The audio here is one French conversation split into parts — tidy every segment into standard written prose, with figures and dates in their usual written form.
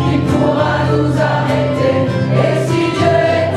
Qui pourra nous arrêter? Et si Dieu est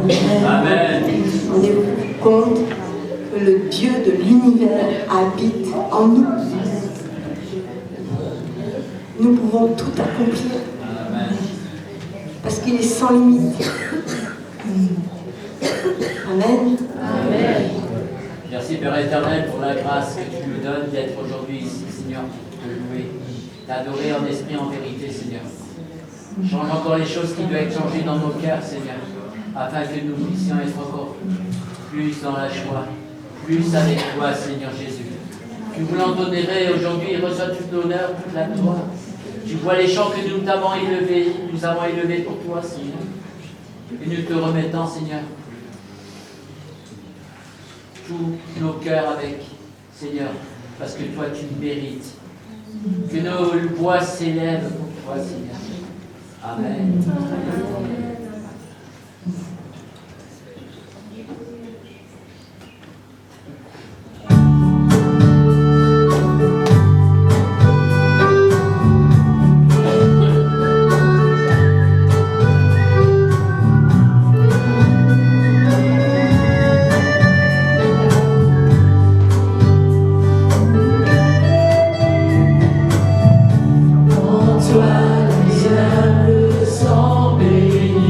Amen. Rendez-vous compte que le Dieu de l'univers habite en nous. Nous pouvons tout accomplir. Amen. Parce qu'il est sans limite. Amen. Amen. Merci Père éternel pour la grâce que tu nous donnes d'être aujourd'hui ici, Seigneur, de louer, d'adorer en esprit, en vérité, Seigneur. Change encore les choses qui doivent être changées dans nos cœurs, Seigneur, afin que nous puissions être encore plus dans la joie, plus avec toi, Seigneur Jésus. Tu voulons t'honorer aujourd'hui, reçois toute l'honneur, toute la gloire. Tu vois les chants que nous avons élevés pour toi, Seigneur. Et nous te remettons, Seigneur, tous nos cœurs avec, Seigneur, parce que toi tu mérites. Que nos voix s'élèvent pour toi, Seigneur. Amen. En toi, les âmes sont bénies.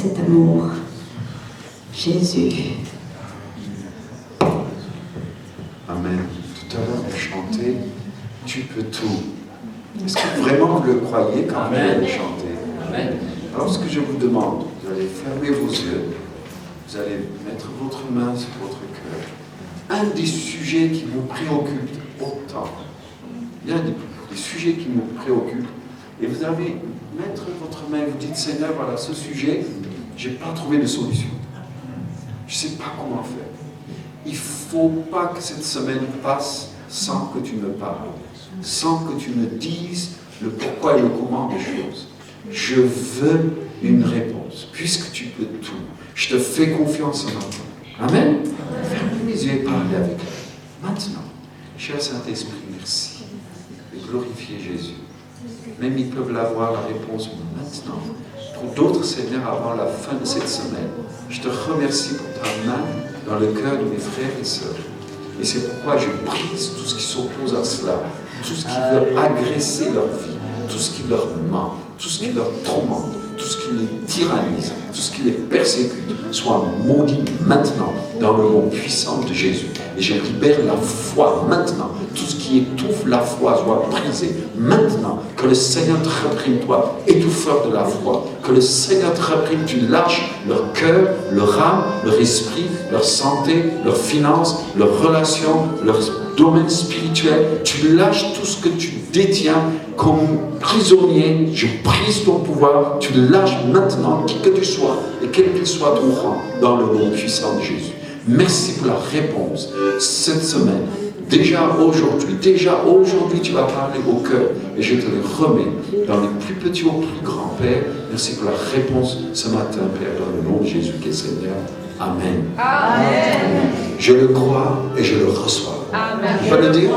cet amour. Jésus. Amen. Tout à l'heure, vous chantez « Tu peux tout ». Est-ce que vraiment vous le croyez quand vous allez chanter? Amen. Alors, ce que je vous demande, vous allez fermer vos yeux, vous allez mettre votre main sur votre cœur. Un des sujets qui vous préoccupe autant, il y a des sujets qui nous préoccupent, et vous allez mettre votre main et vous dites « Seigneur, voilà, ce sujet, je n'ai pas trouvé de solution. Je ne sais pas comment faire. Il ne faut pas que cette semaine passe sans que tu me parles, sans que tu me dises le pourquoi et le comment des choses. Je veux une réponse, puisque tu peux tout. Je te fais confiance en toi. Amen. Fermez les yeux et parlez avec lui. Maintenant, cher Saint-Esprit, merci de glorifier Jésus. Même ils peuvent l'avoir, la réponse maintenant. Pour d'autres, Seigneur, avant la fin de cette semaine, je te remercie pour ta main dans le cœur de mes frères et sœurs. Et c'est pourquoi je brise tout ce qui s'oppose à cela, tout ce qui veut agresser leur vie, tout ce qui leur ment, tout ce qui leur tourmente, tout ce qui les tyrannise, tout ce qui les persécute, soit maudit maintenant dans le nom puissant de Jésus. Et je libère la foi maintenant. Tout ce qui étouffe la foi soit brisé maintenant. Que le Seigneur te reprime, toi, étouffeur de la foi. Que le Seigneur te reprime, tu lâches leur cœur, leur âme, leur esprit, leur santé, leurs finances, leurs relations, leur domaine spirituel. Tu lâches tout ce que tu détiens comme prisonnier. Je brise ton pouvoir. Tu le lâches maintenant, qui que tu sois, et quel qu'il soit ton rang, dans le nom puissant de Jésus. Merci pour la réponse cette semaine. Déjà aujourd'hui, tu vas parler au cœur et je te le remets dans les plus petits au plus grands, Père. Merci pour la réponse ce matin, Père, dans le nom de Jésus qui est Seigneur. Amen. Amen. Je le crois et je le reçois. Amen. Tu peux le dire?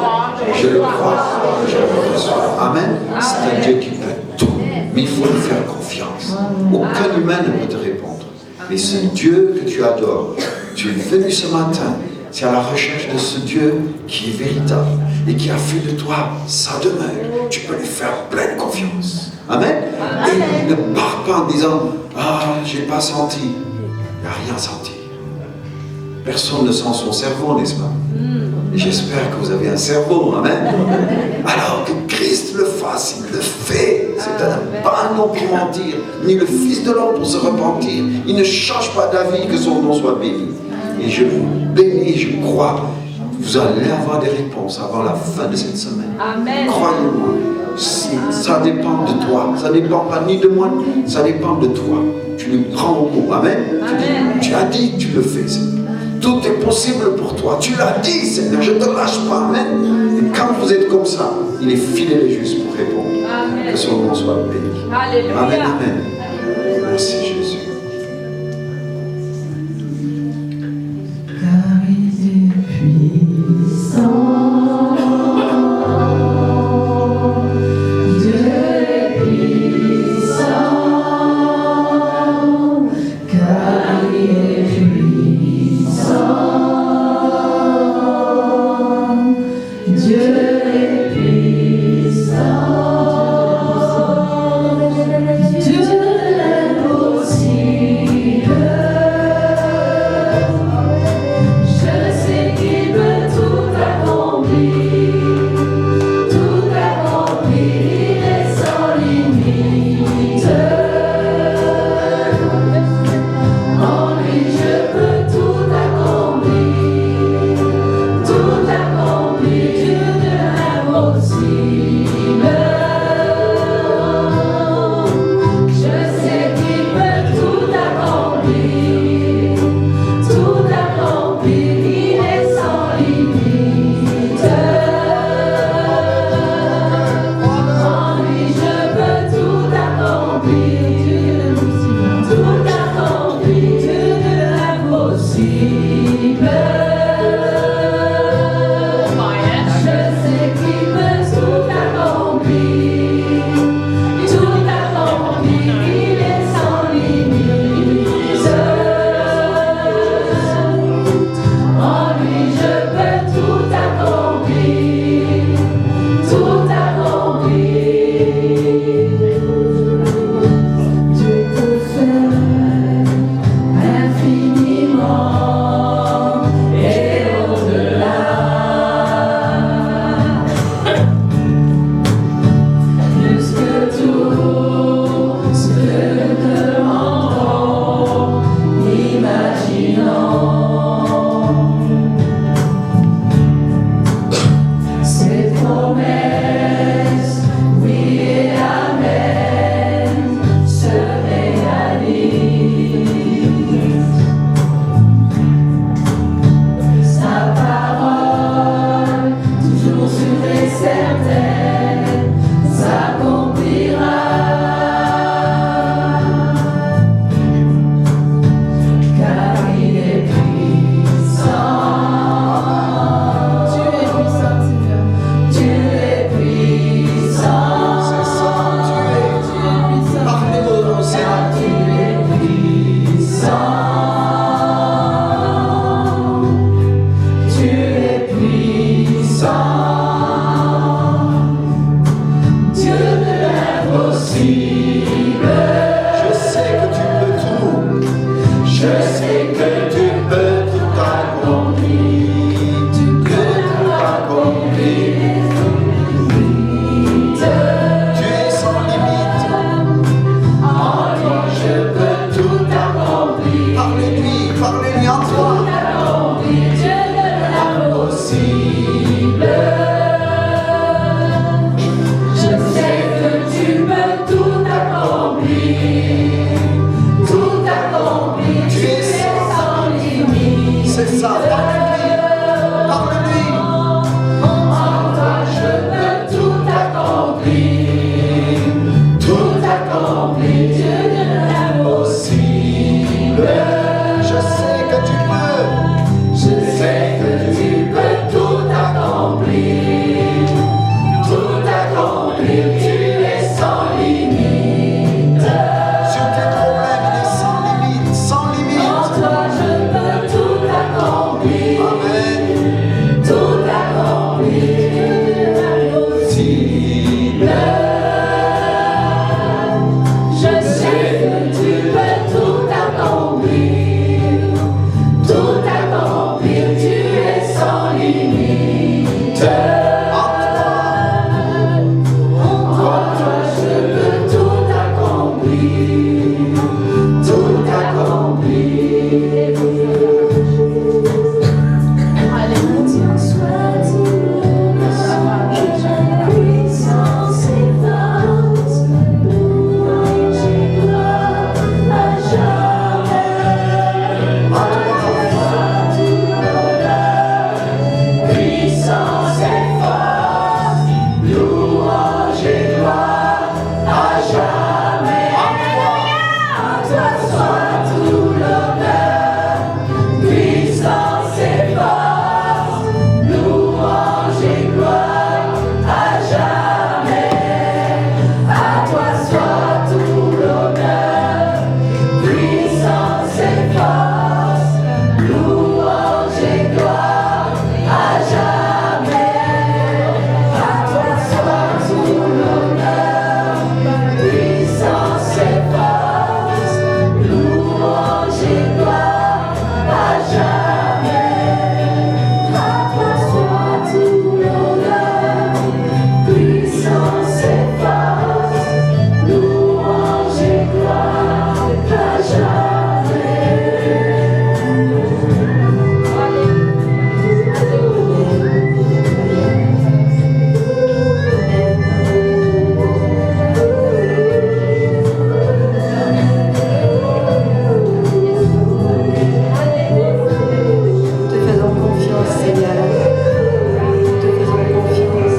Je le crois et je le reçois. Amen. C'est un Dieu qui peut tout, mais il faut lui faire confiance. Aucun humain ne peut te répondre. Mais ce Dieu que tu adores, tu es venu ce matin, tu es à la recherche de ce Dieu qui est véritable et qui a fait de toi sa demeure. Tu peux lui faire pleine confiance. Amen. Et ne pars pas en disant « Ah, j'ai pas senti ». Il n'a rien senti. Personne ne sent son cerveau, n'est-ce pas? Et j'espère que vous avez un cerveau, amen. Alors que Christ le fasse, il le fait. C'est pas un homme pour mentir, ni le Fils de l'homme pour se repentir. Il ne change pas d'avis, que son nom soit béni. Et je vous bénis, je crois, vous allez avoir des réponses avant la fin de cette semaine. Amen. Croyez-moi, ça dépend de toi. Ça ne dépend pas ni de moi, ça dépend de toi. Tu le prends au mot, amen. Amen. Tu as dit que tu le fais, Seigneur. Tout est possible pour toi. Tu l'as dit, Seigneur. Je ne te lâche pas. Amen. Et quand vous êtes comme ça, il est fidèle et juste pour répondre. Amen. Que son nom soit béni. Alléluia. Amen. Amen. Merci, Jésus. Car il est puissant. Dieu est puissant. Car il est puissant. Dieu est puissant. Dieu Parle-lui. En toi je peux tout accomplir, Dieu de l'impossible. Je sais que tu peux. Je sais que tu peux tout accomplir, tu es sans limite. Sur tes problèmes, il est sans limite, sans limite. En toi je peux tout accomplir, Amen. tout accomplir, impossible. Je sais que tu peux tout accomplir, tu es sans limite. En toi je peux tout accomplir, Alléluia. Soit puissance et force, louange et gloire à jamais. Puissance et force, louange et gloire à jamais. À toi soit tout l'honneur, puissance et force, louange et gloire à jamais. À toi soit tout l'honneur, puissance et force, louange et gloire à jamais. À toi soit tout l'honneur, puissance et force, louange et gloire à jamais. À toi soit tout l'honneur, puissance et force, louange et gloire à Te faisons confiance, Seigneur. Te faisons confiance.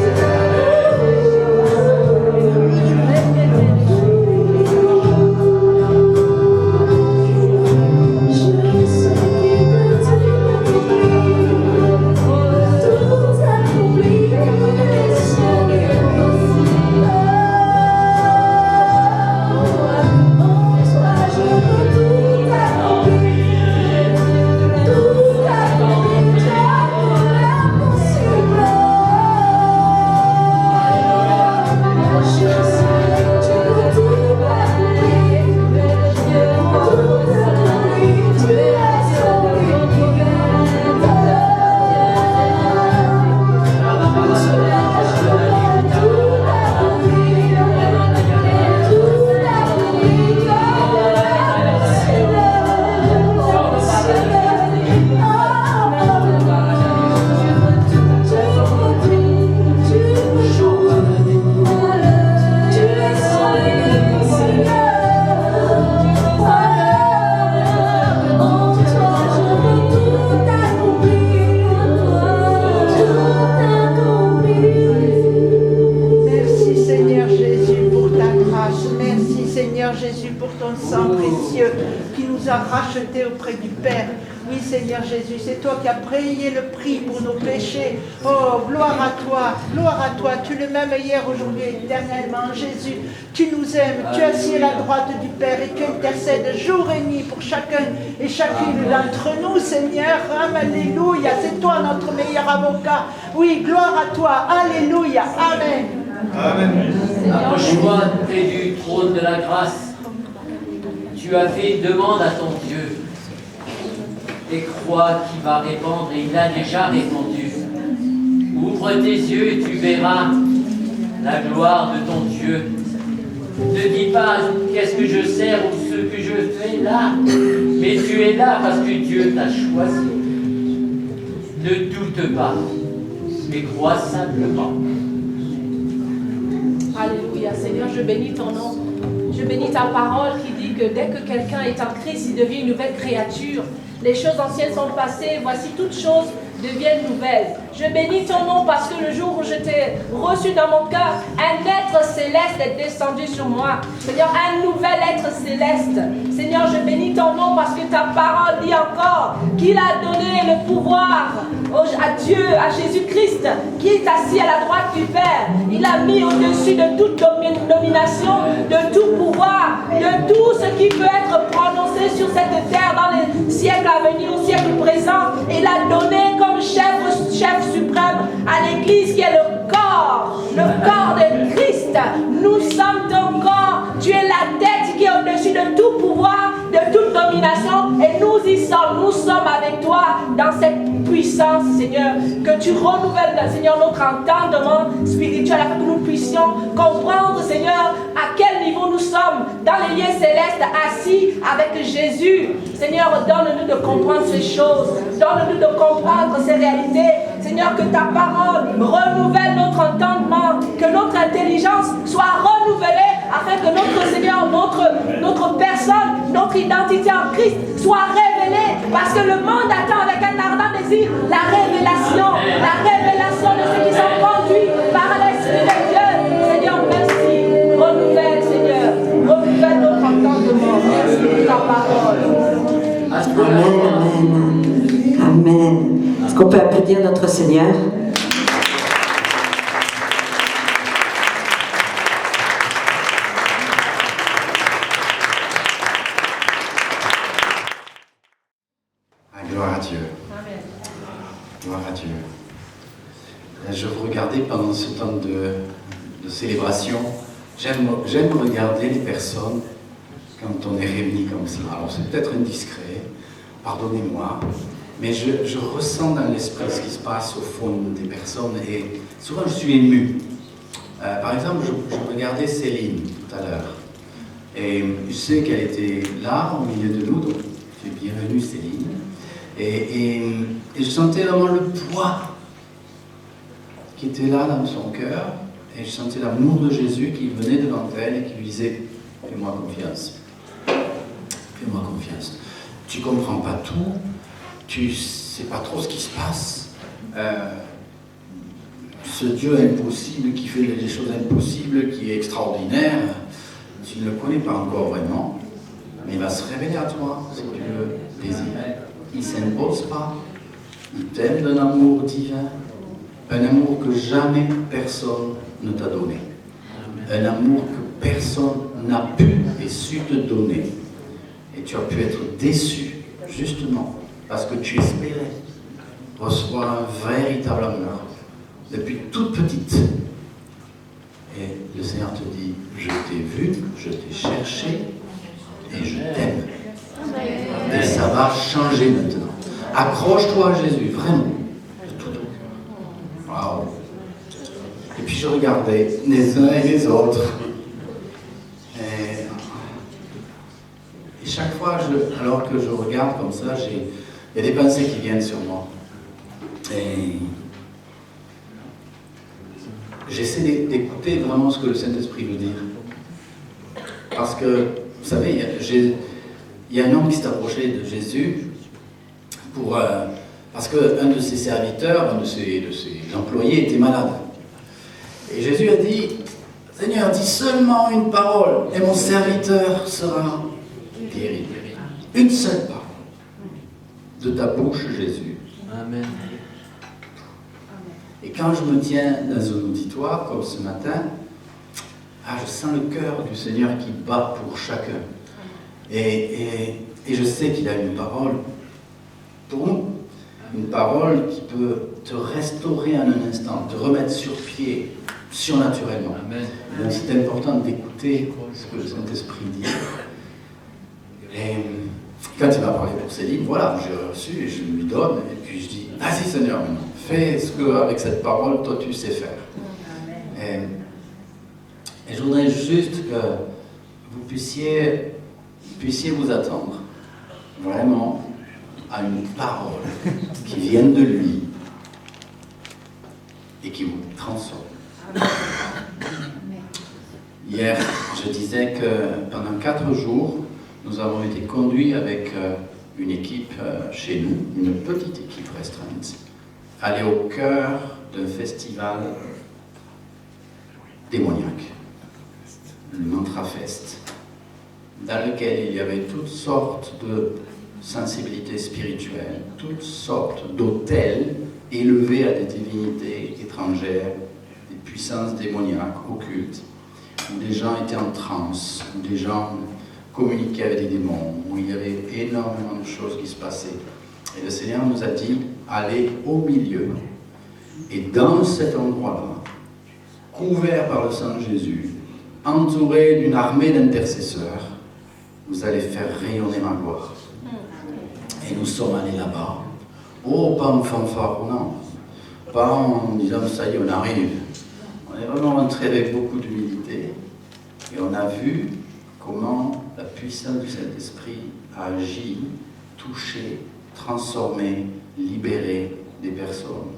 Merci Seigneur Jésus pour ta grâce. Merci Seigneur Jésus pour ton sang précieux qui nous a rachetés auprès du Père. Oui Seigneur Jésus, c'est toi qui as payé le prix pour nos péchés. Oh, gloire à toi, tu es le même hier, aujourd'hui, éternellement. Jésus, tu nous aimes, tu es assis à la droite du Père et tu intercèdes jour et nuit pour chacun et chacune d'entre nous, Seigneur. Alléluia, c'est toi notre meilleur avocat. Oui, gloire à toi, alléluia, amen. Approche-toi près du trône de la grâce. Tu as fait une demande à ton Dieu et crois qu'il va répondre, et il a déjà répondu. Ouvre tes yeux et tu verras la gloire de ton Dieu. Ne dis pas qu'est-ce que je sers ou ce que je fais là, mais tu es là parce que Dieu t'a choisi. Ne doute pas, mais crois simplement. Alléluia. Seigneur, je bénis ton nom. Je bénis ta parole qui dit que dès que quelqu'un est en Christ, il devient une nouvelle créature. Les choses anciennes sont passées, voici toutes choses devienne nouvelle. Je bénis ton nom parce que le jour où je t'ai reçu dans mon cœur, un être céleste est descendu sur moi. Seigneur, un nouvel être céleste. Seigneur, je bénis ton nom parce que ta parole dit encore qu'il a donné le pouvoir à Dieu, à Jésus-Christ, qui est assis à la droite du Père. Il a mis au-dessus de toute domination, de tout pouvoir, de tout ce qui peut être prononcé sur cette terre dans les siècles à venir, au siècle présent. Il a donné comme chef suprême à l'Église qui est le corps de Christ. Nous sommes ton corps. Tu es la tête qui est au-dessus de tout pouvoir, de toute domination, et nous y sommes. Nous sommes avec toi dans cette puissance, Seigneur. Que tu renouvelles, Seigneur, notre entendement spirituel afin que nous puissions comprendre, Seigneur, à quel niveau nous sommes dans les lieux célestes assis avec Jésus. Seigneur, donne-nous de comprendre ces choses. Donne-nous de comprendre ces réalités. Seigneur, que ta parole renouvelle notre entendement, que notre intelligence soit renouvelée afin que notre Seigneur, notre personne, notre identité en Christ soit révélée, parce que le monde attend avec un ardent désir la révélation de ceux qui sont conduits par l'Esprit de Dieu. Seigneur, merci. Renouvelle, Seigneur. Renouvelle notre entendement. Merci pour ta parole. Amen. Amen. Est-ce qu'on peut applaudir notre Seigneur? Gloire à Dieu. Amen. Gloire à Dieu. Je vous regardais pendant ce temps de célébration. J'aime regarder les personnes quand on est réunis comme ça. Alors c'est peut-être indiscret, pardonnez-moi, mais je ressens dans l'esprit ce qui se passe au fond des personnes et souvent je suis ému. Par exemple, je regardais Céline tout à l'heure et je sais qu'elle était là au milieu de nous, donc tu es bienvenue Céline. Et je sentais vraiment le poids qui était là dans son cœur, et je sentais l'amour de Jésus qui venait devant elle et qui lui disait « Fais-moi confiance, fais-moi confiance. Tu comprends pas tout, tu sais pas trop ce qui se passe. Ce Dieu impossible qui fait des choses impossibles, qui est extraordinaire, tu ne le connais pas encore vraiment, mais il va se révéler à toi si tu le désires. Il ne s'impose pas, il t'aime d'un amour divin, un amour que jamais personne ne t'a donné, un amour que personne n'a pu et su te donner. Et tu as pu être déçu, justement, parce que tu espérais recevoir un véritable amour depuis toute petite. Et le Seigneur te dit, je t'ai vu, je t'ai cherché et je t'aime. Et ça va changer maintenant. Accroche-toi à Jésus, vraiment. De tout. Waouh. Et puis je regardais les uns et les autres. Et chaque fois, alors que je regarde comme ça, il y a des pensées qui viennent sur moi. Et j'essaie d'écouter vraiment ce que le Saint-Esprit veut dire. Parce que, vous savez, il y a un homme qui s'est approché de Jésus parce qu'un de ses serviteurs, un de ses employés était malade. Et Jésus a dit, Seigneur, dis seulement une parole et mon serviteur sera guéri. Une seule parole de ta bouche, Jésus. Amen. Et quand je me tiens dans un auditoire comme ce matin, je sens le cœur du Seigneur qui bat pour chacun. Et je sais qu'il a une parole pour nous, une parole qui peut te restaurer en un instant, te remettre sur pied surnaturellement. Amen. Donc c'est important d'écouter ce que le Saint-Esprit dit. Et quand il m'a parlé pour Céline, voilà, j'ai reçu et je lui donne, et puis je dis, vas-y Seigneur, maintenant, fais ce qu'avec cette parole, toi tu sais faire. Et je voudrais juste que vous puissiez vous attendre vraiment à une parole qui vienne de lui et qui vous transforme. Hier, je disais que pendant 4 jours, nous avons été conduits avec une équipe chez nous, une petite équipe restreinte, aller au cœur d'un festival démoniaque, le Mantra Fest, dans lequel il y avait toutes sortes de sensibilités spirituelles, toutes sortes d'autels élevés à des divinités étrangères, des puissances démoniaques, occultes, où des gens étaient en transe, où des gens communiquaient avec des démons, où il y avait énormément de choses qui se passaient. Et le Seigneur nous a dit, allez au milieu, et dans cet endroit-là, couvert par le sang de Jésus, entouré d'une armée d'intercesseurs, vous allez faire rayonner ma gloire. Et nous sommes allés là-bas. Oh, pas en fanfaronnant, pas en disant ça y est, on arrive. On est vraiment rentré avec beaucoup d'humilité et on a vu comment la puissance du Saint-Esprit a agi, touché, transformé, libéré des personnes.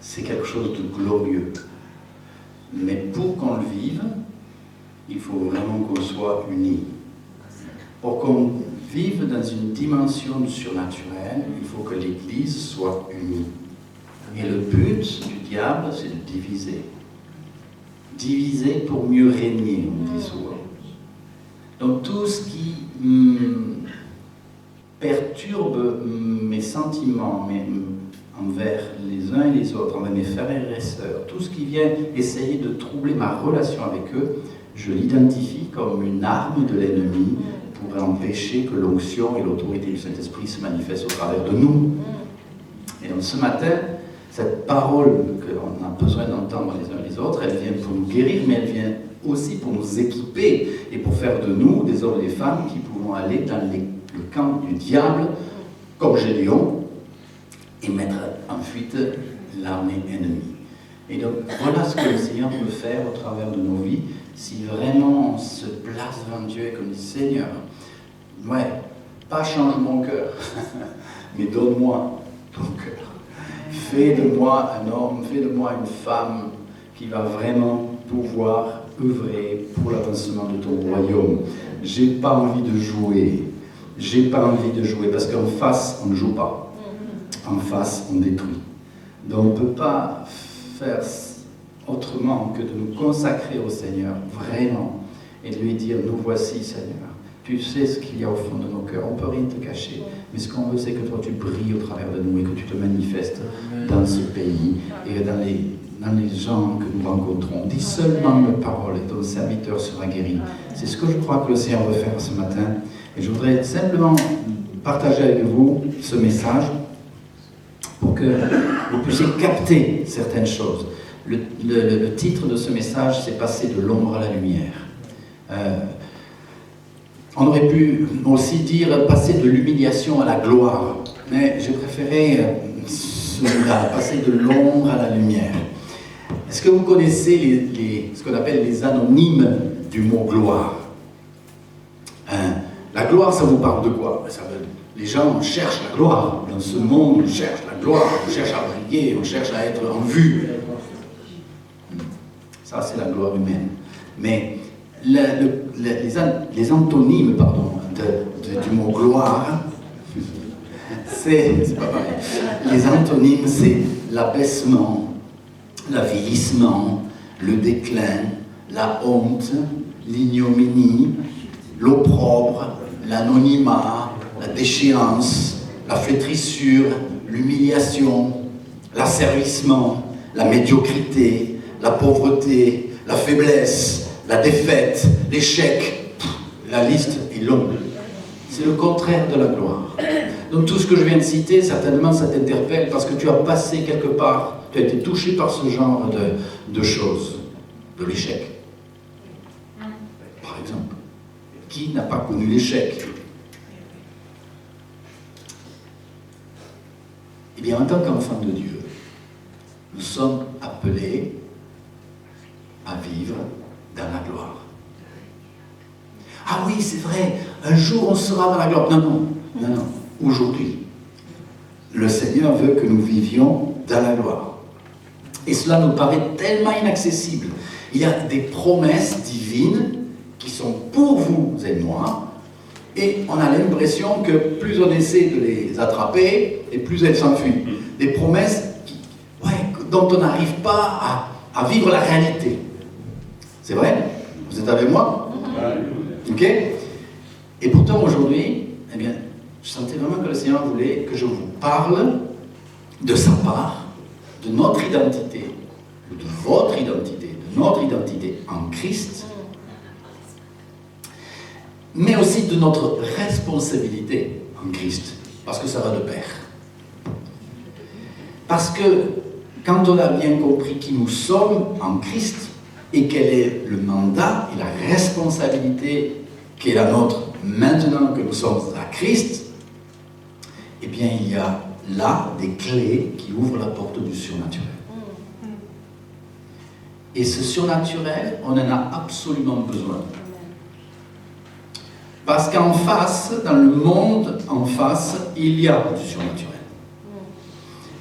C'est quelque chose de glorieux. Mais pour qu'on le vive, il faut vraiment qu'on soit unis. Pour qu'on vive dans une dimension surnaturelle, il faut que l'Église soit unie. Et le but du diable, c'est de diviser. Diviser pour mieux régner, on dit souvent. Donc tout ce qui perturbe mes sentiments envers les uns et les autres, envers mes frères et sœurs, tout ce qui vient essayer de troubler ma relation avec eux, je l'identifie comme une arme de l'ennemi pour empêcher que l'onction et l'autorité du Saint-Esprit se manifestent au travers de nous. Et donc ce matin, cette parole qu'on a besoin d'entendre les uns les autres, elle vient pour nous guérir, mais elle vient aussi pour nous équiper et pour faire de nous des hommes et des femmes qui pouvons aller dans le camp du diable, comme Gédéon, et mettre en fuite l'armée ennemie. Et donc voilà ce que le Seigneur peut faire au travers de nos vies, si vraiment on se place devant Dieu et qu'on dit Seigneur, ouais, pas change mon cœur, mais donne-moi ton cœur. Fais de moi un homme, fais de moi une femme qui va vraiment pouvoir œuvrer pour l'avancement de ton royaume. J'ai pas envie de jouer. J'ai pas envie de jouer parce qu'en face, on ne joue pas. En face, on détruit. Donc on ne peut pas faire autrement que de nous consacrer au Seigneur, vraiment, et de lui dire, nous voici, Seigneur. Tu sais ce qu'il y a au fond de nos cœurs, on ne peut rien te cacher, mais ce qu'on veut, c'est que toi, tu brilles au travers de nous et que tu te manifestes dans ce pays et dans les gens que nous rencontrons. Dis seulement une parole et ton serviteur sera guéri. C'est ce que je crois que le Seigneur veut faire ce matin. Et je voudrais simplement partager avec vous ce message pour que vous puissiez capter certaines choses. Le titre de ce message, c'est « Passer de l'ombre à la lumière ». On aurait pu aussi dire « Passer de l'humiliation à la gloire », mais j'ai préféré celui-là, « Passer de l'ombre à la lumière ». Est-ce que vous connaissez ce qu'on appelle les anonymes du mot « gloire » La gloire, ça vous parle de quoi? Les gens cherchent la gloire. Dans ce monde, on cherche la gloire, on cherche à briller, on cherche à être en vue. Ça, c'est la gloire humaine. Mais les antonymes du mot gloire, c'est pas pareil. Les antonymes, c'est l'abaissement, l'avilissement, le déclin, la honte, l'ignominie, l'opprobre, l'anonymat, la déchéance, la flétrissure, l'humiliation, l'asservissement, la médiocrité, la pauvreté, la faiblesse, la défaite, l'échec. La liste est longue. C'est le contraire de la gloire. Donc tout ce que je viens de citer, certainement ça t'interpelle parce que tu as passé quelque part, tu as été touché par ce genre de choses, de l'échec. Par exemple, qui n'a pas connu l'échec? Eh bien, en tant qu'enfant de Dieu, nous sommes appelés à vivre dans la gloire. Ah oui, c'est vrai, un jour on sera dans la gloire. Non, aujourd'hui. Le Seigneur veut que nous vivions dans la gloire. Et cela nous paraît tellement inaccessible. Il y a des promesses divines qui sont pour vous et moi, et on a l'impression que plus on essaie de les attraper, et plus elles s'enfuient. des promesses dont on n'arrive pas à vivre la réalité. C'est vrai? Vous êtes avec moi? Ok? Et pourtant aujourd'hui, eh bien, je sentais vraiment que le Seigneur voulait que je vous parle de sa part, de notre identité, de votre identité, de notre identité en Christ, mais aussi de notre responsabilité en Christ, parce que ça va de pair. Parce que quand on a bien compris qui nous sommes en Christ et quel est le mandat et la responsabilité qui est la nôtre maintenant que nous sommes à Christ, eh bien il y a là des clés qui ouvrent la porte du surnaturel. Et ce surnaturel, on en a absolument besoin. Parce qu'en face, dans le monde en face, il y a du surnaturel.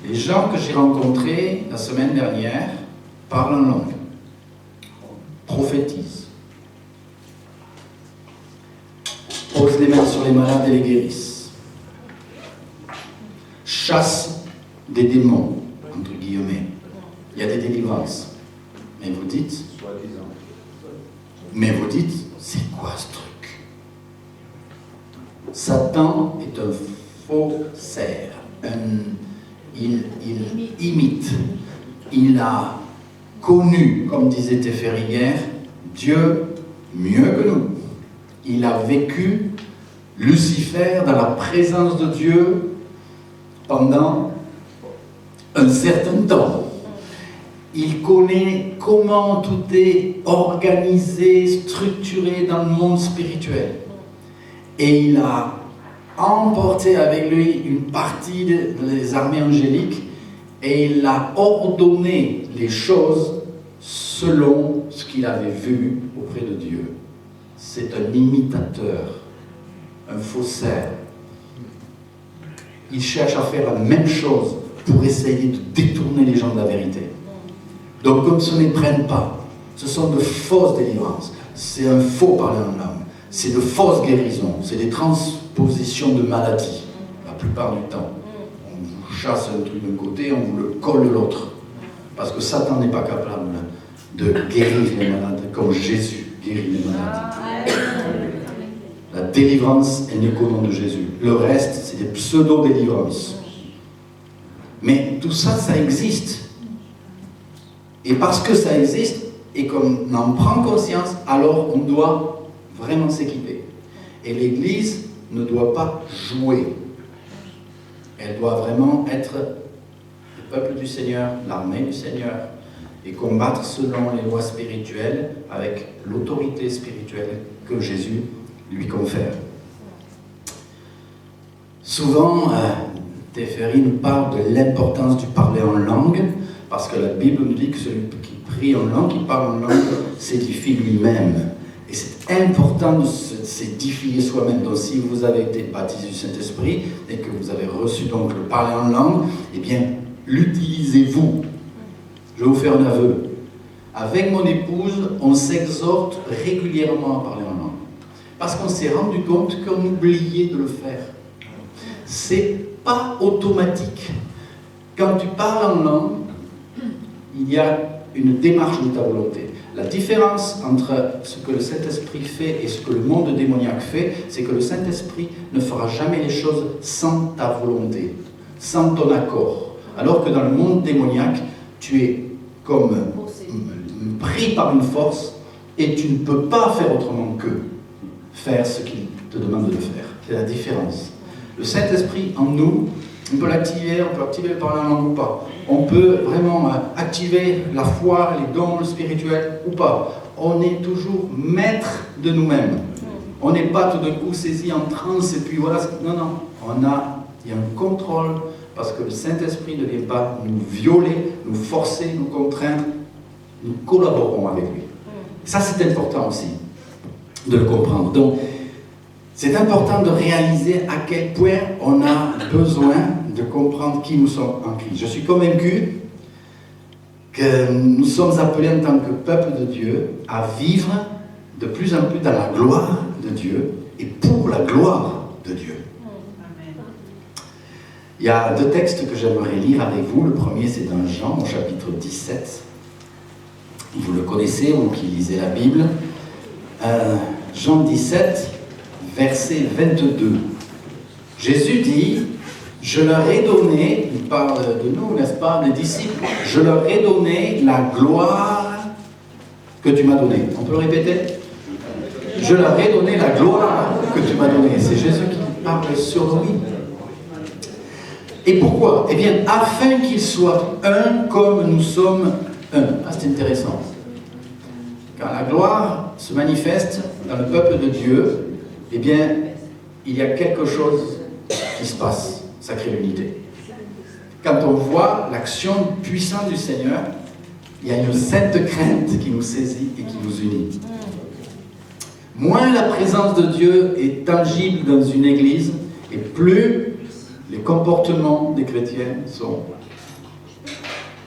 Les gens que j'ai rencontrés la semaine dernière parlent en langue, prophétisent, posent les mains sur les malades et les guérissent, chassent des démons, entre guillemets. Il y a des délivrances. Mais vous dites, c'est quoi ce truc? Satan est un faussaire, il imite, il a connu, comme disait Théphérie hier, Dieu mieux que nous. Il a vécu Lucifer dans la présence de Dieu pendant un certain temps. Il connaît comment tout est organisé, structuré dans le monde spirituel. Et il a emporté avec lui une partie des armées angéliques et il a ordonné les choses selon ce qu'il avait vu auprès de Dieu. C'est un imitateur, un faussaire. Il cherche à faire la même chose pour essayer de détourner les gens de la vérité. Donc comme ce ne prennent pas, ce sont de fausses délivrances, c'est un faux parler en langue, c'est de fausses guérisons, c'est des transpositions de maladies, la plupart du temps. On vous chasse un truc d'un côté, on vous le colle de l'autre. Parce que Satan n'est pas capable de guérir les malades comme Jésus guérit les malades. La délivrance est née qu'au nom de Jésus. Le reste, c'est des pseudo-délivrances. Mais tout ça, ça existe. Et parce que ça existe, et qu'on en prend conscience, alors on doit vraiment s'équiper. Et l'Église ne doit pas jouer. Elle doit vraiment être le peuple du Seigneur, l'armée du Seigneur, et combattre selon les lois spirituelles avec l'autorité spirituelle que Jésus lui confère. Souvent, Théphérie nous parle de l'importance du parler en langue, parce que la Bible nous dit que celui qui prie en langue, qui parle en langue, s'édifie lui-même. Et c'est important de s'édifier soi-même. Donc si vous avez été baptisé du Saint-Esprit et que vous avez reçu donc le parler en langue, eh bien, l'utilisez-vous. Je vais vous faire un aveu. Avec mon épouse, on s'exhorte régulièrement à parler en langue. Parce qu'on s'est rendu compte qu'on oubliait de le faire. C'est pas automatique. Quand tu parles en langue, il y a une démarche de ta volonté. La différence entre ce que le Saint-Esprit fait et ce que le monde démoniaque fait, c'est que le Saint-Esprit ne fera jamais les choses sans ta volonté, sans ton accord. Alors que dans le monde démoniaque, tu es comme pris par une force et tu ne peux pas faire autrement que faire ce qu'il te demande de faire. C'est la différence. Le Saint-Esprit en nous, on peut l'activer, on peut activer le parler en langue ou pas. On peut vraiment activer la foi, les dons spirituels ou pas. On est toujours maître de nous-mêmes. On n'est pas tout d'un coup saisi en transe et puis voilà. Non, non. Il y a un contrôle parce que le Saint-Esprit ne vient pas nous violer, nous forcer, nous contraindre. Nous collaborons avec lui. Ça, c'est important aussi de le comprendre. Donc, c'est important de réaliser à quel point on a besoin de comprendre qui nous sommes en Christ. Je suis convaincu que nous sommes appelés en tant que peuple de Dieu à vivre de plus en plus dans la gloire de Dieu et pour la gloire de Dieu. Il y a 2 textes que j'aimerais lire avec vous. Le premier, c'est dans Jean, au chapitre 17. Vous le connaissez, vous qui lisez la Bible. Jean 17, verset 22. Jésus dit, je leur ai donné, il parle de nous, n'est-ce pas, des disciples, je leur ai donné la gloire que tu m'as donnée. On peut le répéter? Je leur ai donné la gloire que tu m'as donnée. C'est Jésus qui parle sur lui. Et pourquoi? Eh bien, afin qu'ils soient un comme nous sommes un. Ah, c'est intéressant. Quand la gloire se manifeste dans le peuple de Dieu, eh bien, il y a quelque chose qui se passe. Ça crée l'unité. Quand on voit l'action puissante du Seigneur, il y a une sainte crainte qui nous saisit et qui nous unit. Moins la présence de Dieu est tangible dans une église, et plus les comportements des chrétiens sont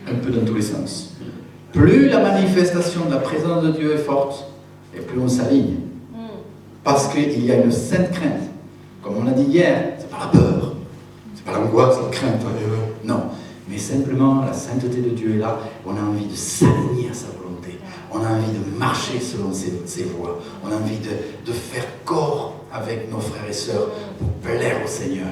un peu dans tous les sens. Plus la manifestation de la présence de Dieu est forte, et plus on s'aligne. Parce qu'il y a une sainte crainte. Comme on l'a dit hier, c'est pas la peur, c'est pas l'angoisse, la crainte. Non, mais simplement la sainteté de Dieu est là. On a envie de s'aligner à sa volonté. On a envie de marcher selon ses voies. On a envie de faire corps avec nos frères et sœurs pour plaire au Seigneur.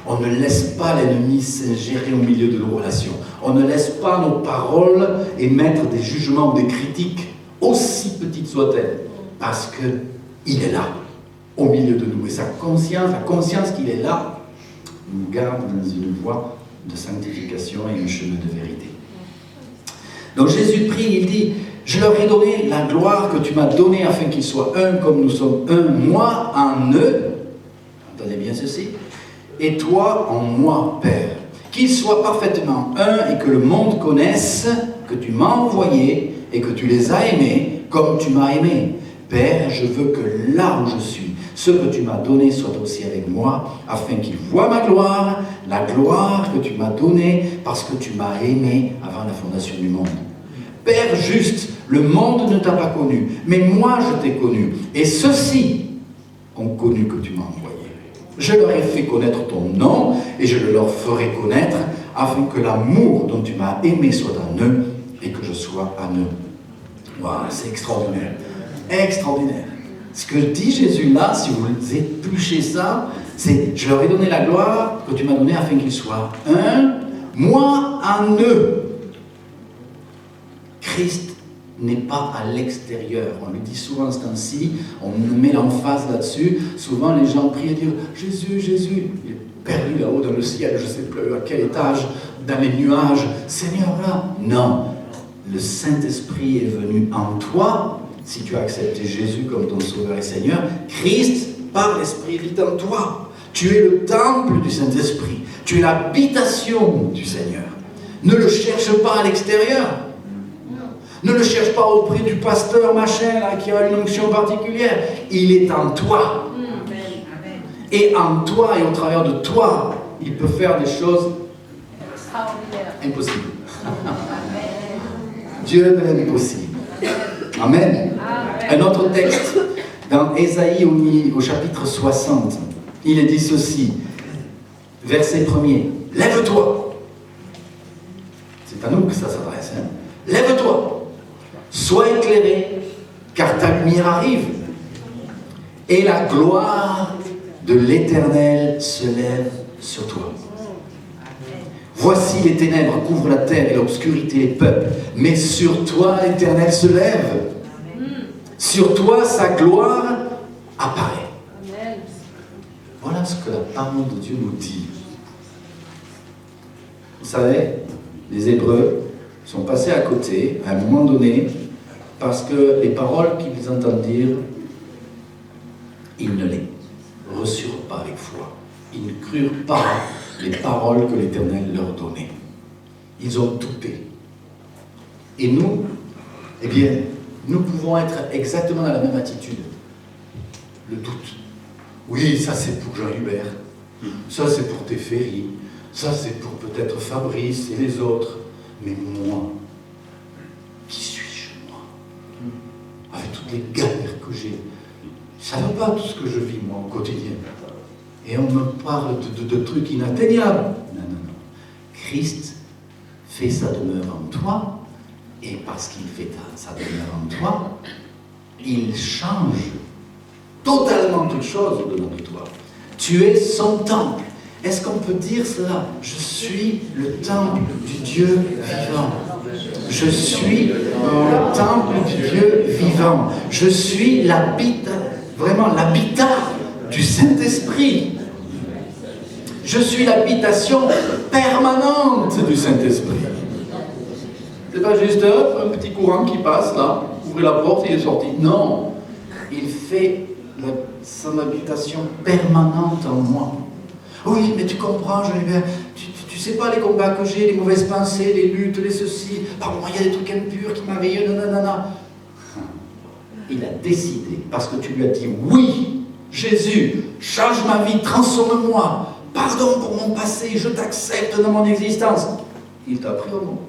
On ne laisse pas l'ennemi s'ingérer au milieu de nos relations. On ne laisse pas nos paroles émettre des jugements ou des critiques, aussi petites soient-elles, parce qu'il est là, au milieu de nous. Et sa conscience, la conscience qu'il est là, nous garde dans une voie de sanctification et un chemin de vérité. Donc Jésus prie, il dit, je leur ai donné la gloire que tu m'as donnée afin qu'ils soient un comme nous sommes un, moi en eux, entendez bien ceci, et toi en moi, Père, qu'ils soient parfaitement un et que le monde connaisse que tu m'as envoyé et que tu les as aimés comme tu m'as aimé. Père, je veux que là où je suis, ce que tu m'as donné soit aussi avec moi, afin qu'ils voient ma gloire, la gloire que tu m'as donnée parce que tu m'as aimé avant la fondation du monde. Père juste, le monde ne t'a pas connu, mais moi je t'ai connu, et ceux-ci ont connu que tu m'as envoyé. Je leur ai fait connaître ton nom, et je le leur ferai connaître, afin que l'amour dont tu m'as aimé soit en eux, et que je sois en eux. Waouh, c'est extraordinaire. Extraordinaire. Ce que dit Jésus là, si vous épluchez ça, c'est « Je leur ai donné la gloire que tu m'as donnée afin qu'ils soient un, moi en eux. » Christ n'est pas à l'extérieur. On le dit souvent ce temps-ci, on met l'emphase là-dessus. Souvent les gens prient et disent « Jésus, Jésus ». Il est perdu là-haut dans le ciel, je ne sais plus à quel étage, dans les nuages. Seigneur là. Non. Le Saint-Esprit est venu en toi. Si tu as accepté Jésus comme ton Sauveur et Seigneur, Christ, par l'Esprit, vit en toi. Tu es le temple du Saint-Esprit. Tu es l'habitation du Seigneur. Ne le cherche pas à l'extérieur. Ne le cherche pas auprès du pasteur machin là, qui a une onction particulière. Il est en toi. Et en toi et au travers de toi, il peut faire des choses impossibles. Dieu de l'impossible. Amen. Un autre texte, dans Ésaïe au chapitre 60, il est dit ceci, verset 1er, « Lève-toi » c'est à nous que ça s'adresse, hein. « Lève-toi, sois éclairé, car ta lumière arrive, et la gloire de l'Éternel se lève sur toi. Voici les ténèbres couvrent la terre et l'obscurité les peuples, mais sur toi l'Éternel se lève. Sur toi sa gloire apparaît. » Voilà ce que la parole de Dieu nous dit. Vous savez, les Hébreux sont passés à côté à un moment donné parce que les paroles qu'ils entendent dire, ils ne les reçurent pas avec foi. Ils ne crurent pas les paroles que l'Éternel leur donnait. Ils ont douté. Et nous, eh bien, nous pouvons être exactement dans la même attitude. Le doute. Oui, ça c'est pour Jean-Hubert. Ça c'est pour Théphérie. Ça c'est pour peut-être Fabrice et les autres. Mais moi, qui suis-je moi? Avec toutes les galères que j'ai. Ça ne va pas tout ce que je vis moi au quotidien. et on me parle de trucs inatteignables. Non, non, non. Christ fait sa demeure en toi, et parce qu'il fait sa demeure en toi, il change totalement toutes choses au-dedans de toi. Tu es son temple. Est-ce qu'on peut dire cela? Je suis le temple du Dieu vivant. Je suis le temple du Dieu vivant. Je suis l'habitat du Saint-Esprit. Je suis l'habitation permanente du Saint-Esprit. C'est pas juste un petit courant qui passe là, ouvrez la porte, il est sorti. Non, il fait son habitation permanente en moi. Oui, mais tu comprends, Jean-Hubert, tu sais pas les combats que j'ai, les mauvaises pensées, les luttes, les ceci. Par moi, il y a des trucs impurs qui m'arrivent, nanana. Il a décidé, parce que tu lui as dit oui, Jésus, change ma vie, transforme-moi, pardon pour mon passé, je t'accepte dans mon existence. Il t'a pris au mot.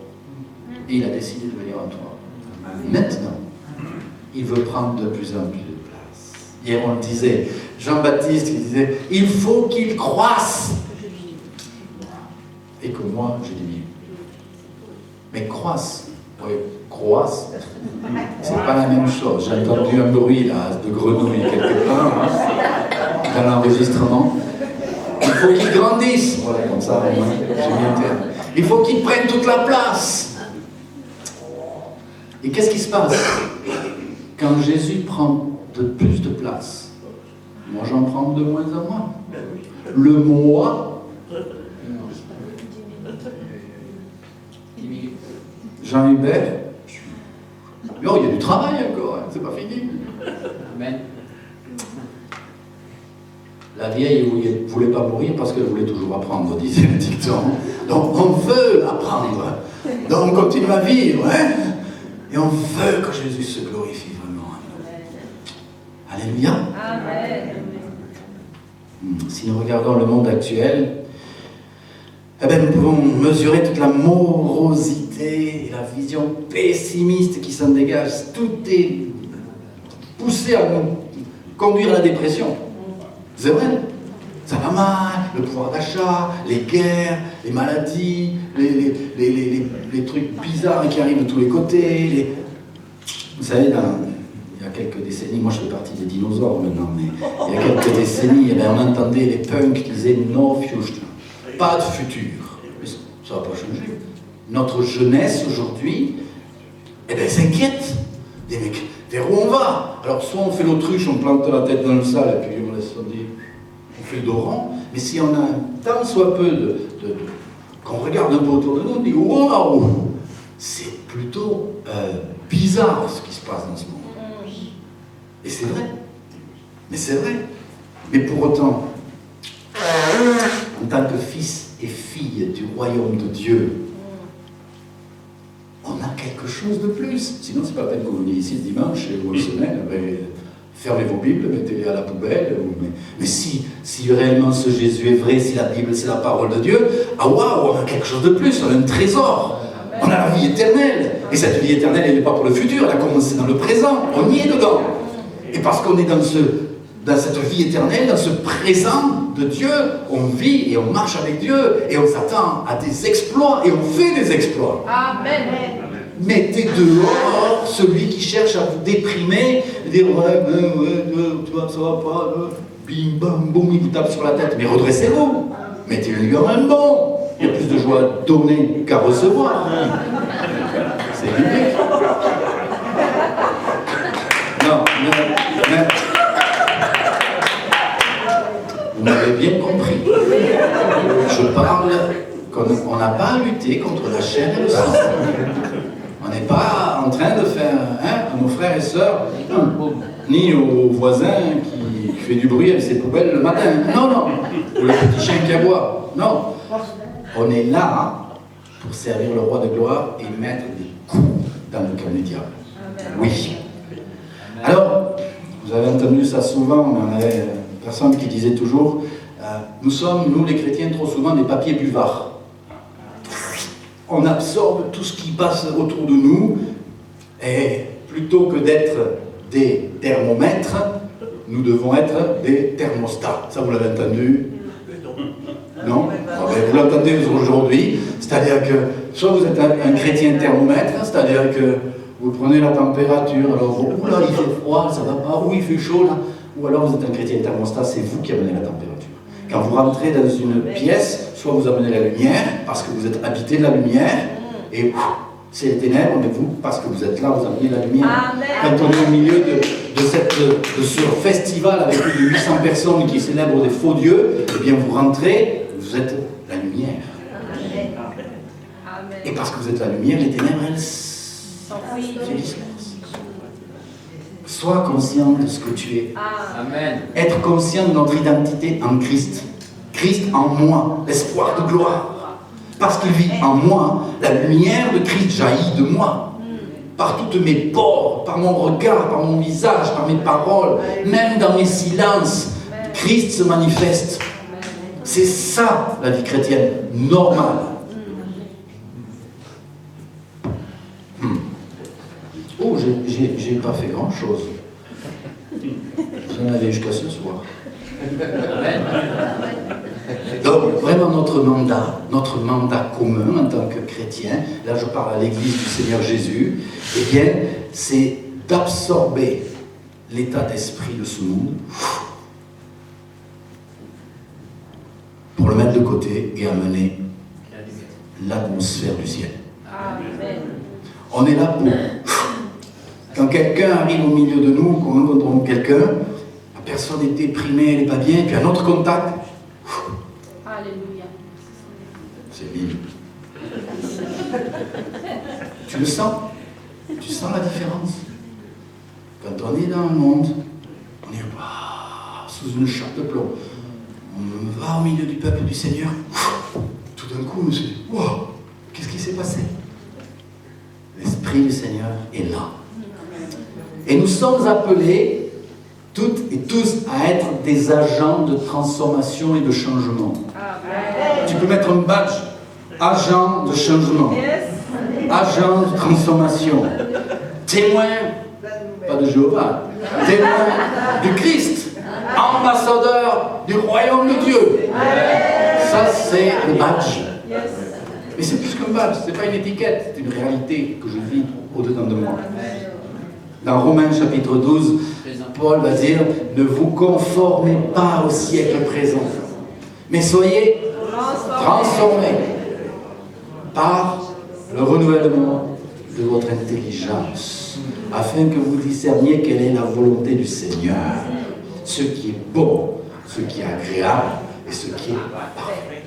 Et il a décidé de venir en toi. Maintenant, il veut prendre de plus en plus de place. Hier, on le disait, Jean-Baptiste, il disait, il faut qu'il croisse. Et que moi, je diminue. Mais croisse, oui, croisse, c'est pas la même chose. J'ai entendu un bruit là, de grenouille quelque part, dans l'enregistrement. Il faut qu'il grandisse. Voilà, comme ça, j'ai mis un terme. Il faut qu'il prenne toute la place. Et qu'est-ce qui se passe quand Jésus prend de plus de place? Moi, j'en prends de moins en moins. Le moi, Jean-Hubert, oh, il y a du travail encore, hein, c'est pas fini. Amen. La vieille ne voulait pas mourir parce qu'elle voulait toujours apprendre, disait le dicton. Donc on veut apprendre. Donc on continue à vivre, hein? Et on veut que Jésus se glorifie vraiment en nous. Alléluia. Amen. Si nous regardons le monde actuel, eh bien, nous pouvons mesurer toute la morosité et la vision pessimiste qui s'en dégage. Tout est poussé à nous conduire à la dépression. C'est vrai. Ça va mal, le pouvoir d'achat, les guerres, les maladies, les trucs bizarres qui arrivent de tous les côtés. Vous savez, il y a quelques décennies, moi je fais partie des dinosaures maintenant, mais il y a quelques décennies, eh bien, on entendait les punks qui disaient « no future », pas de futur. Mais ça va pas changer. Notre jeunesse aujourd'hui, eh bien, s'inquiète. Des mecs, vers où on va? Alors soit on fait l'autruche, on plante la tête dans le sale, et puis on laisse dire... On fait le dos rond, mais si on a un tant soit peu qu'on regarde un peu autour de nous, on dit waouh, c'est plutôt bizarre ce qui se passe dans ce monde. Et c'est vrai. Mais c'est vrai. Mais pour autant, en tant que fils et fille du royaume de Dieu, on a quelque chose de plus. Sinon, c'est pas la peine que vous veniez ici le dimanche ou une semaine. Fermez vos Bibles, mettez-les à la poubelle. Mais si réellement ce Jésus est vrai, si la Bible c'est la parole de Dieu, ah waouh, on a quelque chose de plus, on a un trésor. On a la vie éternelle. Et cette vie éternelle, elle n'est pas pour le futur, elle a commencé dans le présent. On y est dedans. Et parce qu'on est dans cette vie éternelle, dans ce présent de Dieu, on vit et on marche avec Dieu et on s'attend à des exploits et on fait des exploits. Amen. Mettez dehors celui qui cherche à vous déprimer, dire ouais, tu vois, ça va pas, bim bam boum, il vous tape sur la tête. Mais redressez-vous, mettez-lui en un bon. Il y a plus de joie à donner qu'à recevoir. C'est biblique. Non, mais vous m'avez bien compris. Je parle qu'on n'a pas à lutter contre la chair et le sang. On n'est pas en train de faire à nos frères et sœurs, ni aux voisins qui fait du bruit avec ses poubelles le matin. Non, non. Ou le petit chien qui aboie. Non. On est là pour servir le roi de gloire et mettre des coups dans le cœur du diable. Oui. Alors, vous avez entendu ça souvent, mais on avait une personne qui disait toujours nous sommes, nous les chrétiens, trop souvent des papiers buvards. On absorbe tout ce qui passe autour de nous, et plutôt que d'être des thermomètres, nous devons être des thermostats. Ça, vous l'avez entendu? Non? Ah ben, vous l'entendez aujourd'hui. C'est-à-dire que soit vous êtes un chrétien thermomètre, c'est-à-dire que vous prenez la température, alors ou là il fait froid, ça va pas, ou il fait chaud là, ou alors vous êtes un chrétien thermostat, c'est vous qui amenez la température. Quand vous rentrez dans une pièce, soit vous amenez la lumière, parce que vous êtes habité de la lumière, et c'est les ténèbres, mais vous, parce que vous êtes là, vous amenez la lumière. Amen. Quand on est au milieu de ce festival avec plus de 800 personnes qui célèbrent des faux dieux, eh bien vous rentrez, vous êtes la lumière. Amen. Et parce que vous êtes la lumière, les ténèbres, elles se dispersent. Sois conscient de ce que tu es. Amen. Être conscient de notre identité en Christ. Christ en moi, l'espoir de gloire. Parce qu'il vit en moi, la lumière de Christ jaillit de moi. Par toutes mes pores, par mon regard, par mon visage, par mes paroles, même dans mes silences, Christ se manifeste. C'est ça la vie chrétienne, normale. Oh, j'ai pas fait grand chose. J'en avais jusqu'à ce soir. Donc, vraiment notre mandat commun en tant que chrétien, là je parle à l'Église du Seigneur Jésus, eh bien, c'est d'absorber l'état d'esprit de ce monde pour le mettre de côté et amener l'atmosphère du ciel. Amen. On est là pour... Quand quelqu'un arrive au milieu de nous, quand nous rencontrons quelqu'un, la personne est déprimée, elle n'est pas bien, puis un autre contact, Alléluia. c'est libre. Tu le sens? Tu sens la différence? Quand on est dans le monde, on est sous une chape de plomb. On va au milieu du peuple du Seigneur. Tout d'un coup, on se dit, wow, qu'est-ce qui s'est passé? L'Esprit du Seigneur est là. Et nous sommes appelés, toutes et tous, à être des agents de transformation et de changement. Amen. Tu peux mettre un badge, agent de changement, agent de transformation, témoin, pas de Jéhovah, témoin du Christ, ambassadeur du royaume de Dieu. Ça, c'est le badge. Mais c'est plus qu'un badge, c'est pas une étiquette, c'est une réalité que je vis au-dedans de moi. Dans Romains chapitre 12, Paul va dire, ne vous conformez pas au siècle présent, mais soyez transformés par le renouvellement de votre intelligence, afin que vous discerniez quelle est la volonté du Seigneur, ce qui est bon, ce qui est agréable et ce qui est parfait.